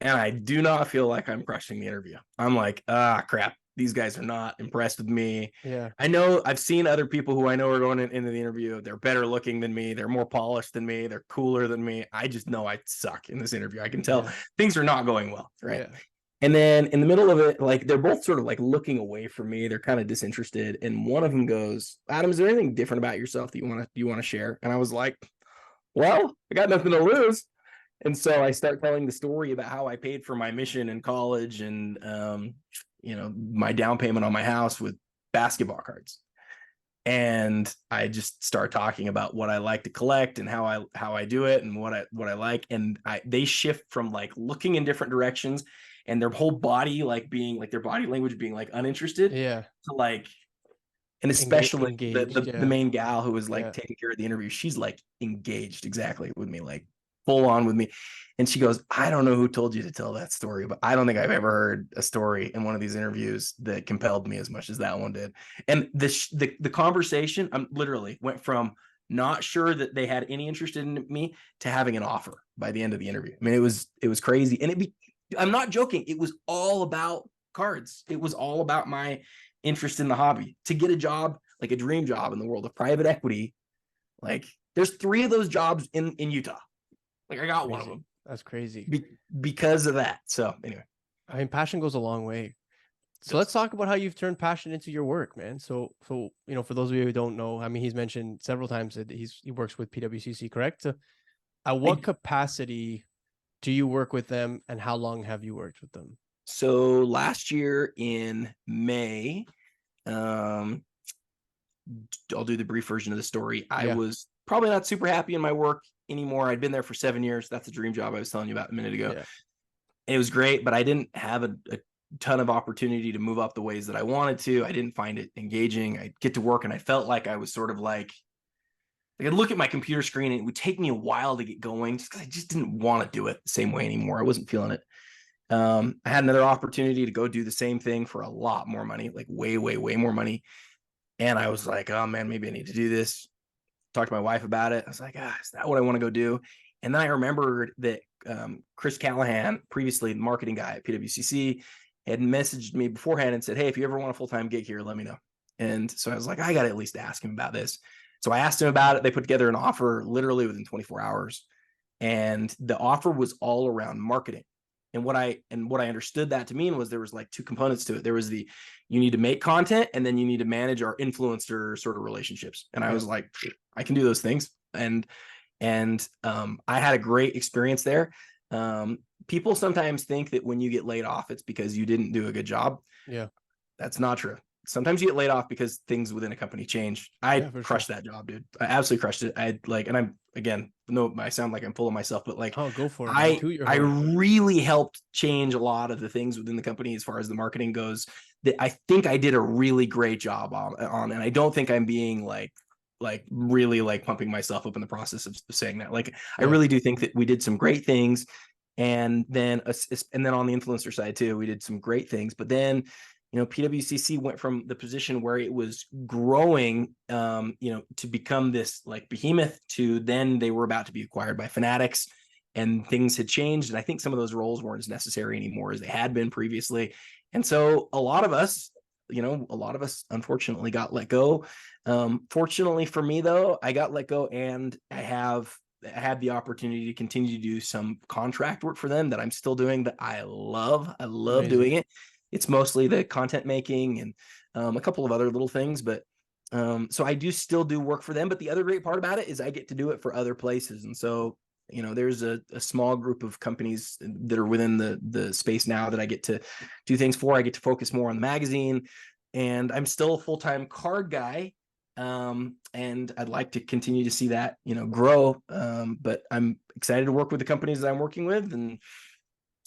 and I do not feel like I'm crushing the interview. I'm like, crap, these guys are not impressed with me. yeah, I know I've seen other people who I know are going into the interview. They're better looking than me. They're more polished than me. They're cooler than me. I just know I suck in this interview. I can tell yeah, things are not going well, right? yeah. And then in the middle of it, like, they're both sort of like looking away from me. They're kind of disinterested. And one of them goes, "Adam, is there anything different about yourself that you want to share?" And I was like, "Well, I got nothing to lose." And so I start telling the story about how I paid for my mission in college and, my down payment on my house with basketball cards. And I just start talking about what I like to collect and how I do it and what I like. And they shift from, like, looking in different directions and their whole body, like, being like, their body language being, like, uninterested, Yeah. to, like, and especially Engaged. the Yeah. main gal who was, like, Yeah. taking care of the interview, she's, like, engaged exactly with me, like, full on with me. And she goes, I don't know who told you to tell that story, but I don't think I've ever heard a story in one of these interviews that compelled me as much as that one did. And the conversation, I'm literally went from not sure that they had any interest in me to having an offer by the end of the interview. I mean, it was crazy. And I'm not joking. It was all about cards. It was all about my interest in the hobby. To get a job, like a dream job in the world of private equity, like there's 3 of those jobs in Utah. Like I got one of them. That's crazy. Because of that. So anyway. I mean, passion goes a long way. So let's talk about how you've turned passion into your work, man. So you know, for those of you who don't know, I mean, he's mentioned several times that he works with PWCC, correct? So at what capacity do you work with them, and how long have you worked with them? So last year in May, I'll do the brief version of the story. I was probably not super happy in my work anymore. I'd been there for 7 years. That's the dream job I was telling you about a minute ago. Yeah. It was great, but I didn't have a ton of opportunity to move up the ways that I wanted to. I didn't find it engaging. I'd get to work and I felt like I was sort of like I'd look at my computer screen and it would take me a while to get going just because I just didn't want to do it the same way anymore. I wasn't feeling it. I had another opportunity to go do the same thing for a lot more money, like way, way, way more money. And I was like, oh man, maybe I need to do this. Talked to my wife about it. I was like, is that what I want to go do? And then I remembered that Chris Callahan, previously the marketing guy at PWCC, had messaged me beforehand and said, hey, if you ever want a full-time gig here, let me know. And so I was like, I got to at least ask him about this. So I asked him about it. They put together an offer literally within 24 hours. And the offer was all around marketing. And what I understood that to mean was there was like 2 components to it. There was you need to make content, and then you need to manage our influencer sort of relationships. And I was like, I can do those things. And I had a great experience there. People sometimes think that when you get laid off, it's because you didn't do a good job. Yeah. That's not true. Sometimes you get laid off because things within a company change. I crushed that job, dude. I absolutely crushed it. And I'm, again, no, I sound like I'm full of myself, but like, oh, go for it. I really helped change a lot of the things within the company as far as the marketing goes that I think I did a really great job on. And I don't think I'm being like really like pumping myself up in the process of saying that. Like, I really do think that we did some great things. And then on the influencer side too, we did some great things, but then, you know, PWCC went from the position where it was growing, you know, to become this like behemoth to then they were about to be acquired by Fanatics, and things had changed. And I think some of those roles weren't as necessary anymore as they had been previously. And so a lot of us, unfortunately got let go. Fortunately for me though, I got let go, and I had the opportunity to continue to do some contract work for them that I'm still doing, that I love. I love doing it. It's mostly the content making and a couple of other little things, but so I do still do work for them. But the other great part about it is I get to do it for other places. And so, you know, there's a small group of companies that are within the space now that I get to do things for. I get to focus more on the magazine, and I'm still a full-time card guy. And I'd like to continue to see that, you know, grow. But I'm excited to work with the companies that I'm working with and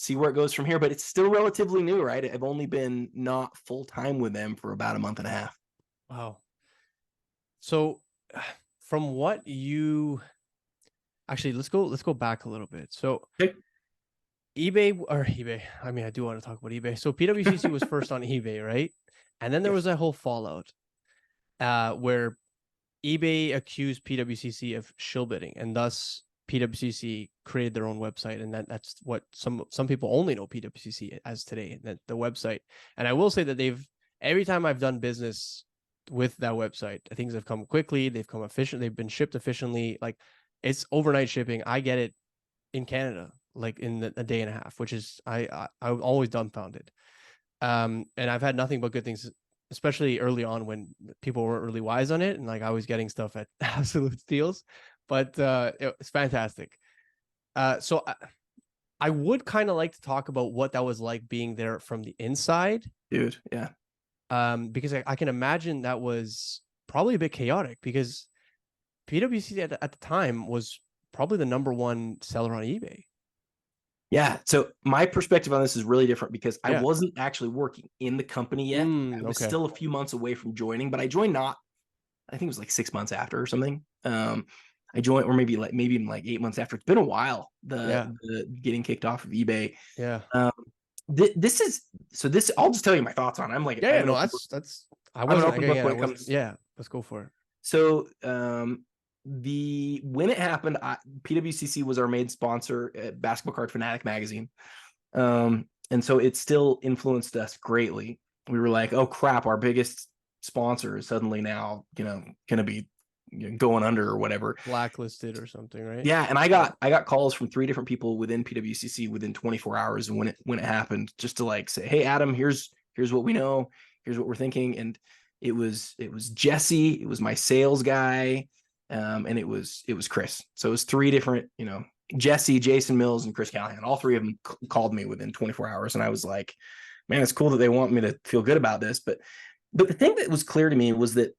see where it goes from here. But it's still relatively new, right? I've only been not full-time with them for about a month and a half. Wow. So from what you actually, let's go back a little bit. So eBay, I mean, I do want to talk about eBay. So PWCC was first on eBay, right? And then there was that whole fallout where eBay accused PWCC of shill bidding, and thus PWCC created their own website, and that's what some people only know PWCC as today, that the website. And I will say that every time I've done business with that website, things have come quickly, they've come efficient, they've been shipped efficiently. Like, it's overnight shipping. I get it in Canada like in a day and a half, which is I'm always dumbfounded. And I've had nothing but good things, especially early on when people weren't really wise on it, and like I was getting stuff at absolute steals. But it's fantastic. So I would kind of like to talk about what that was like being there from the inside, dude. Yeah. Because I can imagine that was probably a bit chaotic, because PWC at the time was probably the #1 seller on eBay. Yeah. So my perspective on this is really different because I wasn't actually working in the company yet. I was still a few months away from joining, but I joined I think it was like 6 months after or something. I I joined, or maybe even 8 months after. It's been a while, Yeah. the getting kicked off of eBay. Yeah. Um, this is so this. I'll just tell you my thoughts on it. Yeah. Yeah. No, I I'm an wasn't, open book again, when I it wasn't, comes. yeah, let's go for it. So when it happened, PWCC was our main sponsor at Basketball Card Fanatic magazine. And so it still influenced us greatly. We were like, oh crap, our biggest sponsor is suddenly now, going to be going under or whatever. Blacklisted or something, right? Yeah, and I got calls from 3 different people within PWCC within 24 hours when it happened, just to like say, hey Adam, here's what we know, here's what we're thinking. And it was Jesse, it was my sales guy, and it was Chris. So it was 3 different, Jesse, Jason Mills, and Chris Callahan. All 3 of them called me within 24 hours, and I was like, man, it's cool that they want me to feel good about this. But the thing that was clear to me was that,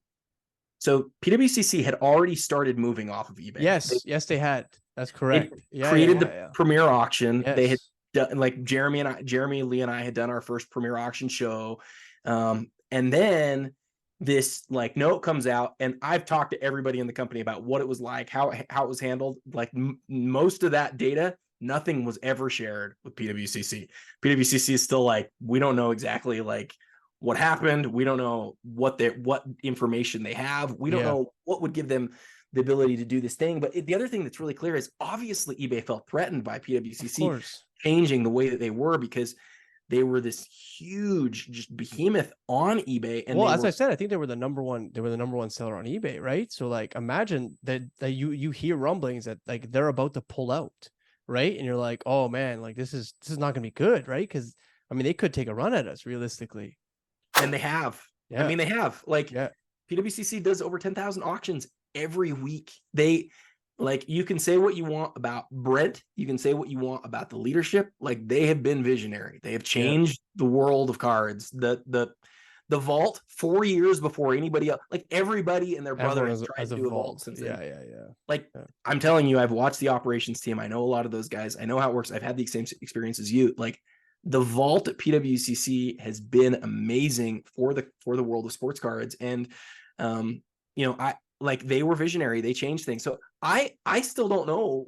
so PWCC had already started moving off of eBay. Yes. Yes, they had. That's correct. Yeah. Created Yeah. the Yeah. Yeah. premier auction. Yes. They had done, like Jeremy, Lee, and I had done our first premier auction show. And then this like note comes out, and I've talked to everybody in the company about what it was like, how it was handled. Like most of that data, nothing was ever shared with PWCC. PWCC is still like, we don't know exactly like what happened. We don't know what information they have. We don't know what would give them the ability to do this thing. But the other thing that's really clear is obviously eBay felt threatened by PWCC changing the way that they were, because they were this huge just behemoth on eBay. And well, as I said, I think they were the number one seller on eBay, right? So like imagine that you hear rumblings that like they're about to pull out, right? And you're like, oh man, like this is not gonna be good, right? Because I mean they could take a run at us realistically. And they have. Yeah. I mean, they have. Like PWCC does over 10,000 auctions every week. They like, you can say what you want about Brent, you can say what you want about the leadership. Like, they have been visionary. They have changed the world of cards. The vault 4 years before anybody else, like everybody and their brother has tried to do a vault since then. Like, I'm telling you, I've watched the operations team. I know a lot of those guys. I know how it works. I've had the same experience as you. Like, the vault at PWCC has been amazing for the world of sports cards. And they were visionary. They changed things. So I still don't know,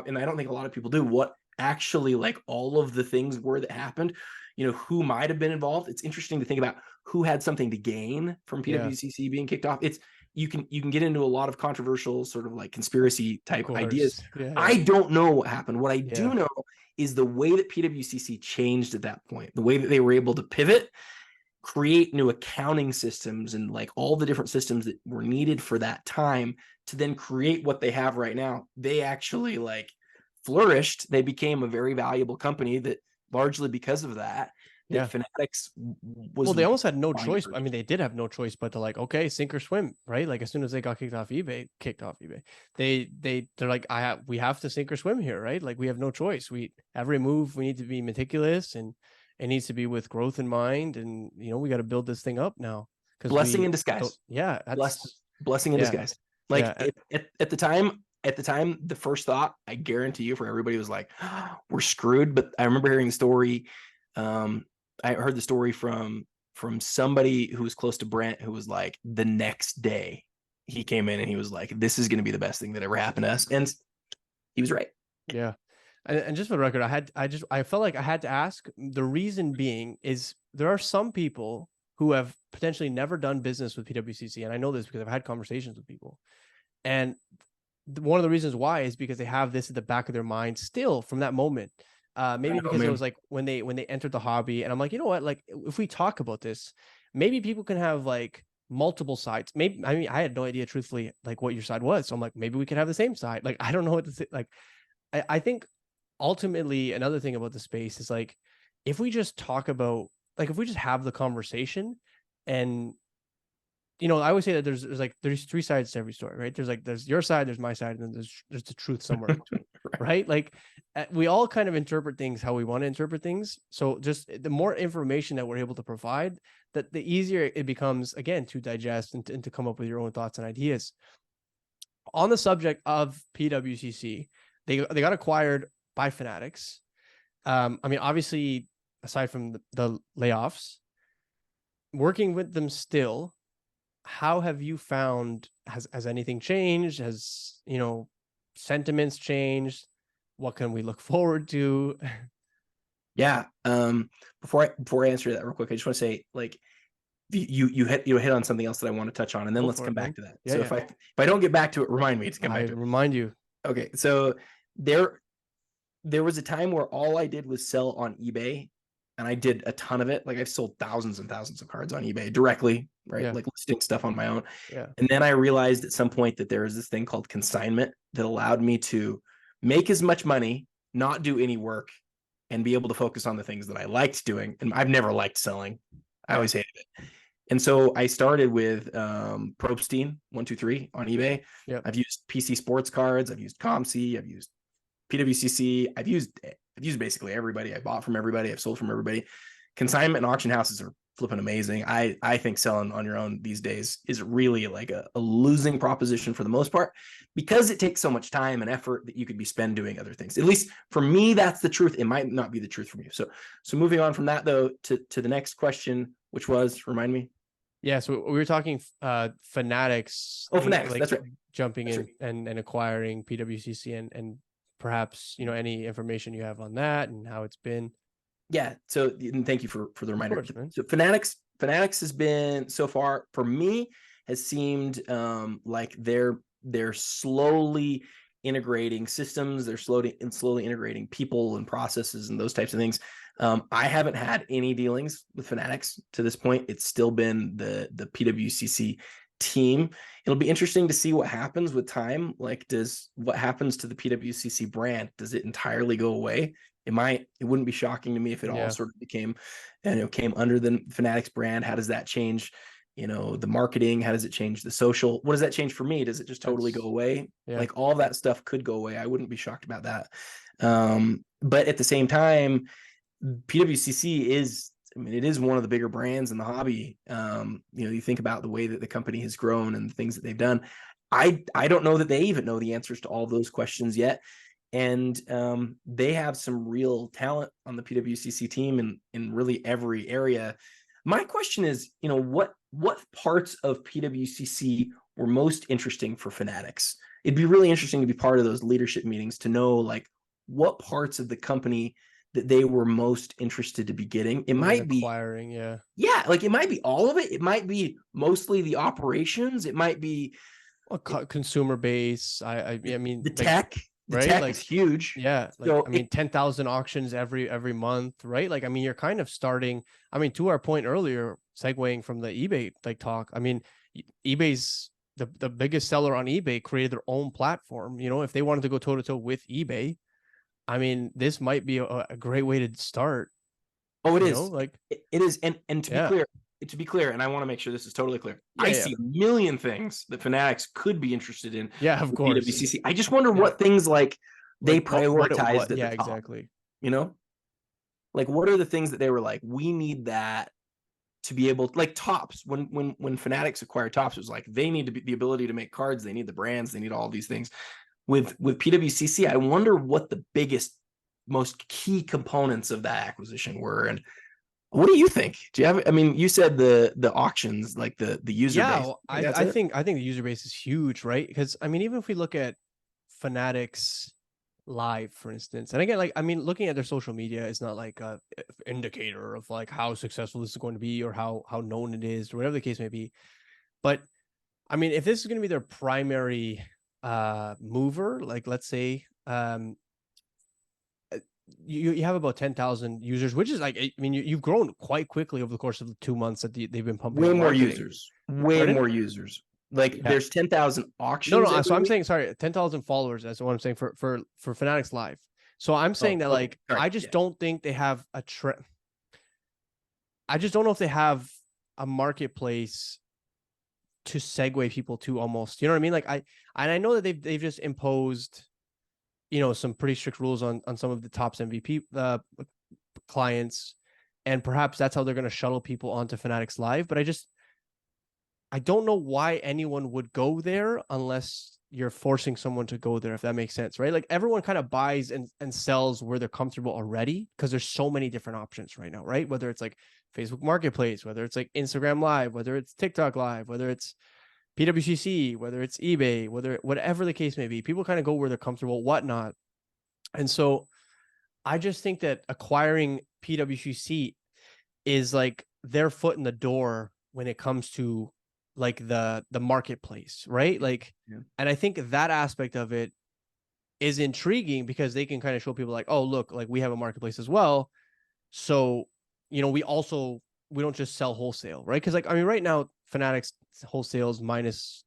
and I don't think a lot of people do, what actually like all of the things were that happened, who might have been involved. It's interesting to think about who had something to gain from PWCC being kicked off. It's, you can get into a lot of controversial sort of like conspiracy type ideas. I don't know what happened. What I do know is the way that PWCC changed at that point, the way that they were able to pivot, create new accounting systems, and like all the different systems that were needed for that time to then create what they have right now. They actually like flourished. They became a very valuable company that largely because of that, Fanatics was. Well, they almost had no choice. I mean, they did have no choice but to like, okay, sink or swim, right? Like as soon as they got kicked off eBay, they're like, we have to sink or swim here, right? Like we have no choice. Every move we need to be meticulous, and it needs to be with growth in mind, and we got to build this thing up now. Blessing in disguise. Yeah, blessing in disguise. Like at the time, the first thought, I guarantee you, for everybody was like, oh, we're screwed. But I remember hearing the story. I heard the story from somebody who was close to Brent, who was like, the next day he came in and he was like, this is going to be the best thing that ever happened to us. And he was right. Yeah. And just for the record, I felt like I had to ask. The reason being is there are some people who have potentially never done business with PWCC. And I know this because I've had conversations with people. And one of the reasons why is because they have this at the back of their mind still from that moment. Maybe because it was like when they entered the hobby, and I'm like, you know what, like if we talk about this, maybe people can have like multiple sides. Maybe, I mean, I had no idea truthfully like what your side was. So I'm like, maybe we could have the same side. Like, I don't know what to say. Like, I think ultimately another thing about the space is like, if we just talk about, like, if we just have the conversation, and I always say that there's 3 sides to every story, right? There's your side, there's my side, and then there's the truth somewhere in between, right? Like we all kind of interpret things how we want to interpret things. So just the more information that we're able to provide, that the easier it becomes, again, to digest and to come up with your own thoughts and ideas. On the subject of PWCC, they got acquired by Fanatics. I mean, obviously, aside from the layoffs, working with them still, how have you found, has anything changed? Has, sentiments changed? What can we look forward to? Yeah. Before I answer that real quick, I just want to say, like, you hit on something else that I want to touch on, and then Go let's for come it, man. back to that. Yeah, So yeah. if I don't get back to it, remind me to come I back to it. remind you. Okay. So there was a time where all I did was sell on eBay, and I did a ton of it. Like, I've sold thousands and thousands of cards on eBay directly, right? Yeah, Like listing stuff on my own. yeah. And then I realized at some point that there was this thing called consignment that allowed me to make as much money, not do any work, and be able to focus on the things that I liked doing. And I've never liked selling. I always hated it. And so I started with Probstein 123 on eBay. Yeah. I've used PC sports cards. I've used ComC. I've used PWCC. I've used basically everybody. I bought from everybody. I've sold from everybody. Consignment and auction houses are flipping amazing. I think selling on your own these days is really like a losing proposition for the most part, because it takes so much time and effort that you could be spent doing other things. At least for me, that's the truth. It might not be the truth from you. So moving on from that, though, to the next question, which was, remind me. Yeah, so we were talking Fanatics. Oh, Fanatics, like that's right. Jumping That's in right. and acquiring PWCC and perhaps, any information you have on that and how it's been. Yeah. So, and thank you for the reminder. Of course, man. So Fanatics has been, so far for me, has seemed like they're slowly integrating systems. They're slowly integrating people and processes and those types of things. I haven't had any dealings with Fanatics to this point. It's still been the PWCC team. It'll be interesting to see what happens with time. Like, what happens to the PWCC brand? Does it entirely go away? It wouldn't be shocking to me if it all sort of became, came under the Fanatics brand. How does that change, the marketing? How does it change the social? What does that change for me? Does it just totally go away? Yeah. Like, all that stuff could go away. I wouldn't be shocked about that. But at the same time, PWCC is, it is one of the bigger brands in the hobby. You think about the way that the company has grown and the things that they've done. I don't know that they even know the answers to all of those questions yet. And they have some real talent on the PWCC team in really every area. My question is, what parts of PWCC were most interesting for Fanatics? It'd be really interesting to be part of those leadership meetings to know, like, what parts of the company that they were most interested to be getting. It might be acquiring, yeah, like, it might be all of it. It might be mostly the operations. It might be consumer base. I mean, the tech. The tech is huge. Yeah. Like, so 10,000 auctions every month, right? Like, you're kind of starting, to our point earlier, segueing from the eBay talk. eBay's the biggest seller on eBay created their own platform. If they wanted to go toe to toe with eBay, this might be a great way to start. Oh, it is. It is. And to be clear, and I want to make sure this is totally clear. I see a million things that Fanatics could be interested in. Yeah, of course. PWCC. I just wonder what things they prioritized at the top. Exactly. Like, what are the things that they were like, we need that to be able to, like, Topps. When Fanatics acquired Topps, it was like, they need the ability to make cards. They need the brands. They need all these things. With PWCC, I wonder what the biggest, most key components of that acquisition were. And what do you think? Do you have? You said the auctions, like the user base. I think the user base is huge, right? Because even if we look at Fanatics Live, for instance, and again, looking at their social media is not like a indicator of like how successful this is going to be or how known it is or whatever the case may be. But if this is going to be their primary mover, like, let's say you have about 10,000 users, which is like, you've grown quite quickly over the course of the 2 months that they've been pumping way more users. Like, there's 10,000 auctions. No. So I'm saying, sorry, 10,000 followers. That's what I'm saying for Fanatics Live. So I'm saying that, like, I just don't think they have a trend. I just don't know if they have a marketplace to segue people to, almost, you know what I mean? Like, I know that they've just imposed, some pretty strict rules on some of the Topps MVP clients, and perhaps that's how they're going to shuttle people onto Fanatics Live. But I don't know why anyone would go there unless you're forcing someone to go there, if that makes sense, right? Like, everyone kind of buys and sells where they're comfortable already, because there's so many different options right now, right? Whether it's like Facebook Marketplace, whether it's like Instagram Live, whether it's TikTok Live, whether it's PWCC, whether it's eBay, whatever the case may be, people kind of go where they're comfortable, whatnot. And so I just think that acquiring PWCC is like their foot in the door when it comes to like the marketplace, right? Like, Yeah. and I think that aspect of it is intriguing because they can kind of show people like, oh, look, like we have a marketplace as well. So, we don't just sell wholesale, right? Because like, I mean, right now, Fanatics wholesales minus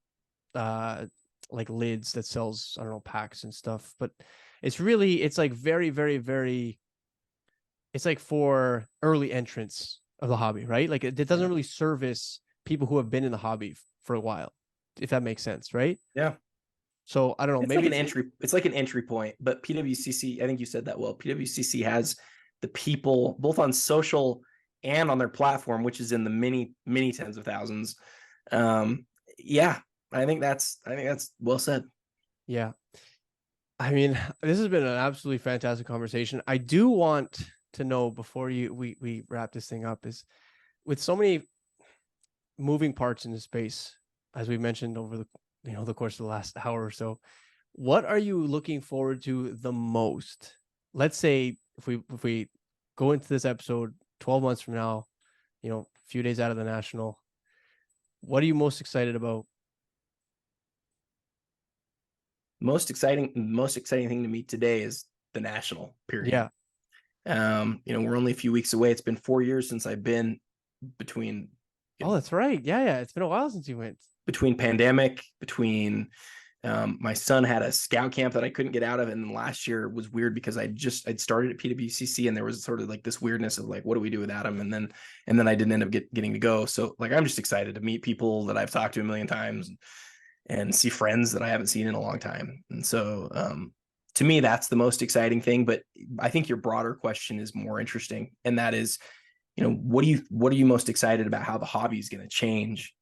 like lids that sells, I don't know, packs and stuff, but it's like very, very, very, it's like for early entrants of the hobby, right? Like it doesn't really service people who have been in the hobby for a while, if that makes sense, right? Yeah. So I don't know, It's maybe like an entry. It's like an entry point, but PWCC, I think you said that well. PWCC has the people both on social and on their platform, which is in the many tens of thousands. Yeah, I think that's well said. Yeah. I mean, this has been an absolutely fantastic conversation. I do want to know before we wrap this thing up is with so many moving parts in the space, as we mentioned over the course of the last hour or so, what are you looking forward to the most? Let's say if we go into this episode 12 months from now, a few days out of the national, what are you most excited about? Most exciting thing to me today is the national period. Yeah. We're only a few weeks away. It's been 4 years since I've been between. Oh, that's right. Yeah. It's been a while since you went. Between pandemic, between my son had a scout camp that I couldn't get out of, and last year was weird because I'd started at PWCC, and there was sort of like this weirdness of like, what do we do without him? And then I didn't end up getting to go. So like, I'm just excited to meet people that I've talked to a million times and see friends that I haven't seen in a long time. And so to me, that's the most exciting thing. But I think your broader question is more interesting, and that is, what are you most excited about how the hobby is going to change?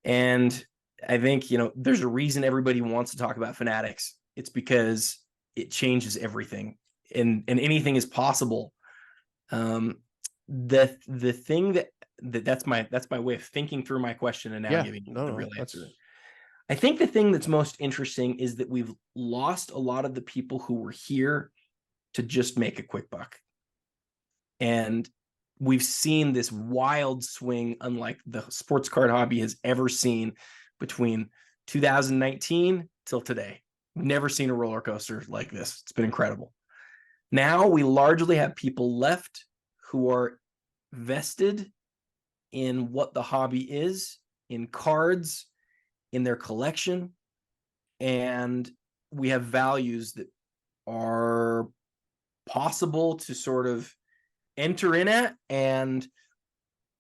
And I think, there's a reason everybody wants to talk about Fanatics. It's because it changes everything, and anything is possible. The thing that's my way of thinking through my question and now giving you the real answer. I think the thing that's most interesting is that we've lost a lot of the people who were here to just make a quick buck. And we've seen this wild swing, unlike the sports card hobby has ever seen, between 2019 till today. We've never seen a roller coaster like this. It's been incredible. Now we largely have people left who are vested in what the hobby is, in cards, in their collection, and we have values that are possible to sort of enter in at and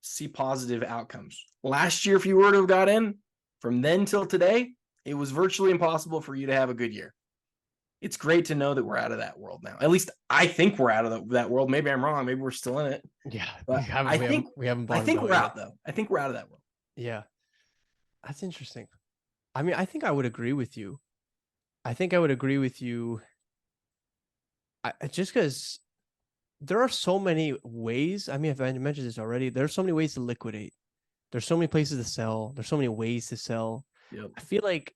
see positive outcomes. Last year, if you were to have got in, from then till today, it was virtually impossible for you to have a good year. It's great to know that we're out of that world now. At least I think we're out of that world. Maybe I'm wrong. Maybe we're still in it. Yeah, but I think we're out though. I think we're out of that world. Yeah, that's interesting. I mean, I think I would agree with you. Just because there are so many ways. I mean, if I mentioned this already, there are so many ways to liquidate. There's so many places to sell. There's so many ways to sell. Yep. I feel like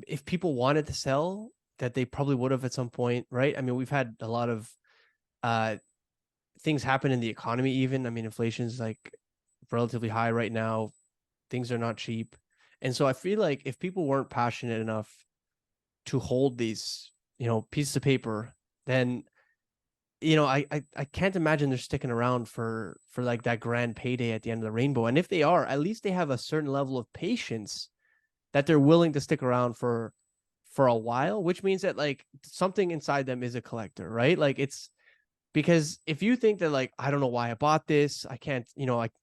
if people wanted to sell, that they probably would have at some point, right? I mean, we've had a lot of things happen in the economy even. I mean, inflation's like relatively high right now. Things are not cheap. And so I feel like if people weren't passionate enough to hold these, pieces of paper, then I can't imagine they're sticking around for like that grand payday at the end of the rainbow. And if they are, at least they have a certain level of patience that they're willing to stick around for a while, which means that like something inside them is a collector, right? Like it's because if you think that like, I don't know why I bought this, I can't, like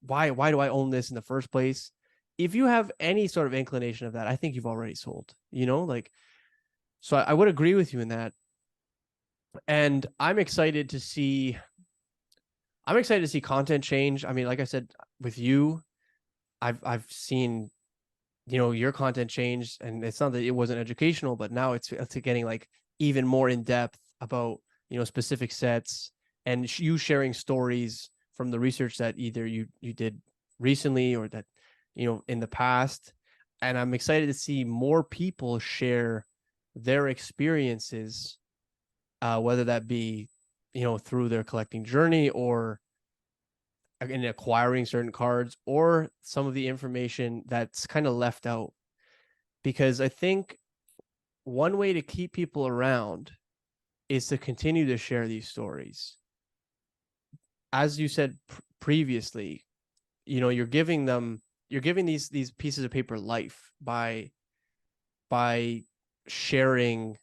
why do I own this in the first place? If you have any sort of inclination of that, I think you've already sold, like, so I would agree with you in that. And I'm excited to see content change. I mean, like I said, with you, I've seen, your content change, and it's not that it wasn't educational, but now it's getting like even more in depth about, specific sets, and you sharing stories from the research that either you did recently or that, in the past. And I'm excited to see more people share their experiences, whether that be, through their collecting journey or in acquiring certain cards, or some of the information that's kind of left out. Because I think one way to keep people around is to continue to share these stories. As you said previously, you're giving these pieces of paper life by sharing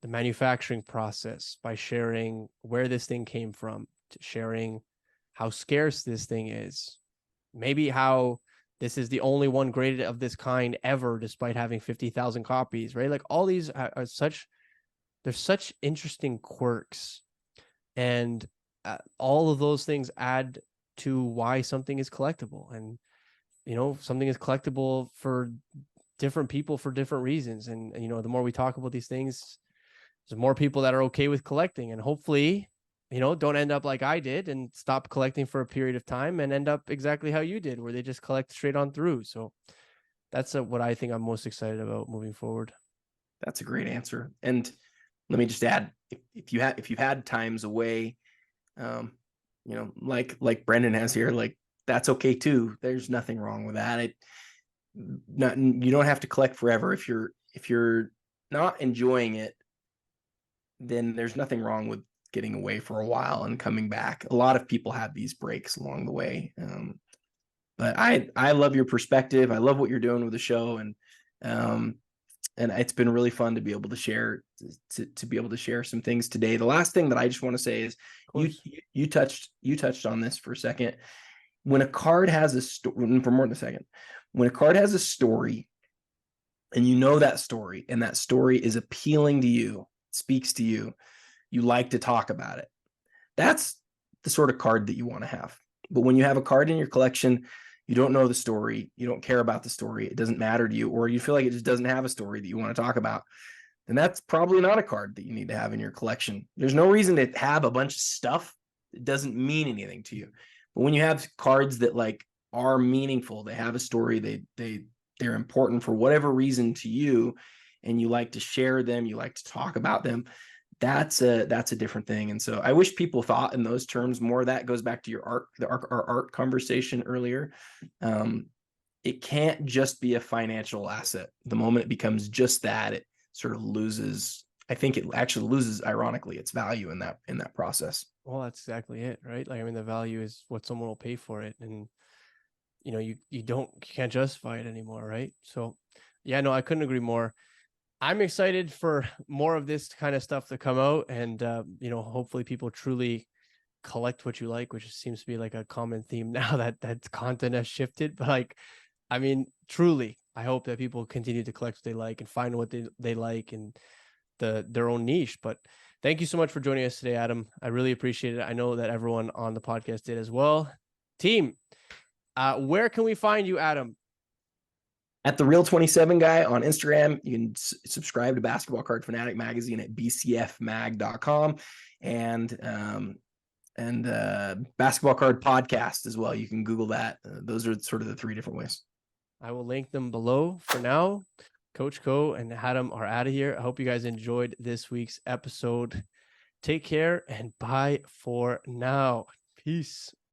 the manufacturing process, by sharing where this thing came from, to sharing how scarce this thing is, maybe how this is the only one graded of this kind ever, despite having 50,000 copies, right? Like all these are there's such interesting quirks, and all of those things add to why something is collectible. And something is collectible for different people for different reasons. And the more we talk about these things, there's more people that are okay with collecting, and hopefully don't end up like I did and stop collecting for a period of time and end up exactly how you did, where they just collect straight on through. So that's what I think I'm most excited about moving forward. That's a great answer. And let me just add, if you've had times away, like Brendan has here, like that's okay too. There's nothing wrong with that. You don't have to collect forever. If you're not enjoying it, then there's nothing wrong with getting away for a while and coming back. A lot of people have these breaks along the way. But I love your perspective. I love what you're doing with the show, and it's been really fun to be able to share to be able to share some things today. The last thing that I just want to say is you touched on this for a second. When a card has a story, for more than a second, when a card has a story, and that story, and that story is appealing to you, speaks to you, you like to talk about it, that's the sort of card that you want to have. But when you have a card in your collection, you don't know the story, you don't care about the story, it doesn't matter to you, or you feel like it just doesn't have a story that you want to talk about, then that's probably not a card that you need to have in your collection. There's no reason to have a bunch of stuff that doesn't mean anything to you. But when you have cards that like are meaningful, they have a story, they're important for whatever reason to you, and you like to share them, you like to talk about them, that's a different thing. And so I wish people thought in those terms more. That goes back to our art conversation earlier. It can't just be a financial asset. The moment it becomes just that, it sort of loses, I think it actually loses, ironically, its value in that process. Well, that's exactly it, right? Like, I mean, the value is what someone will pay for it. And you can't justify it anymore, right? So yeah, no, I couldn't agree more. I'm excited for more of this kind of stuff to come out, and hopefully people truly collect what you like, which seems to be like a common theme now that content has shifted. But like, I mean, truly, I hope that people continue to collect what they like and find what they like and their own niche. But thank you so much for joining us today, Adam. I really appreciate it. I know that everyone on the podcast did as well. Team, where can we find you, Adam? At TheReal27GUY on Instagram. You can subscribe to Basketball Card Fanatic magazine at bcfmag.com, and Basketball Card Podcast as well. You can Google that. Those are sort of the three different ways. I will link them below. For now, Coach Co and Adam are out of here. I hope you guys enjoyed this week's episode. Take care and bye for now. Peace.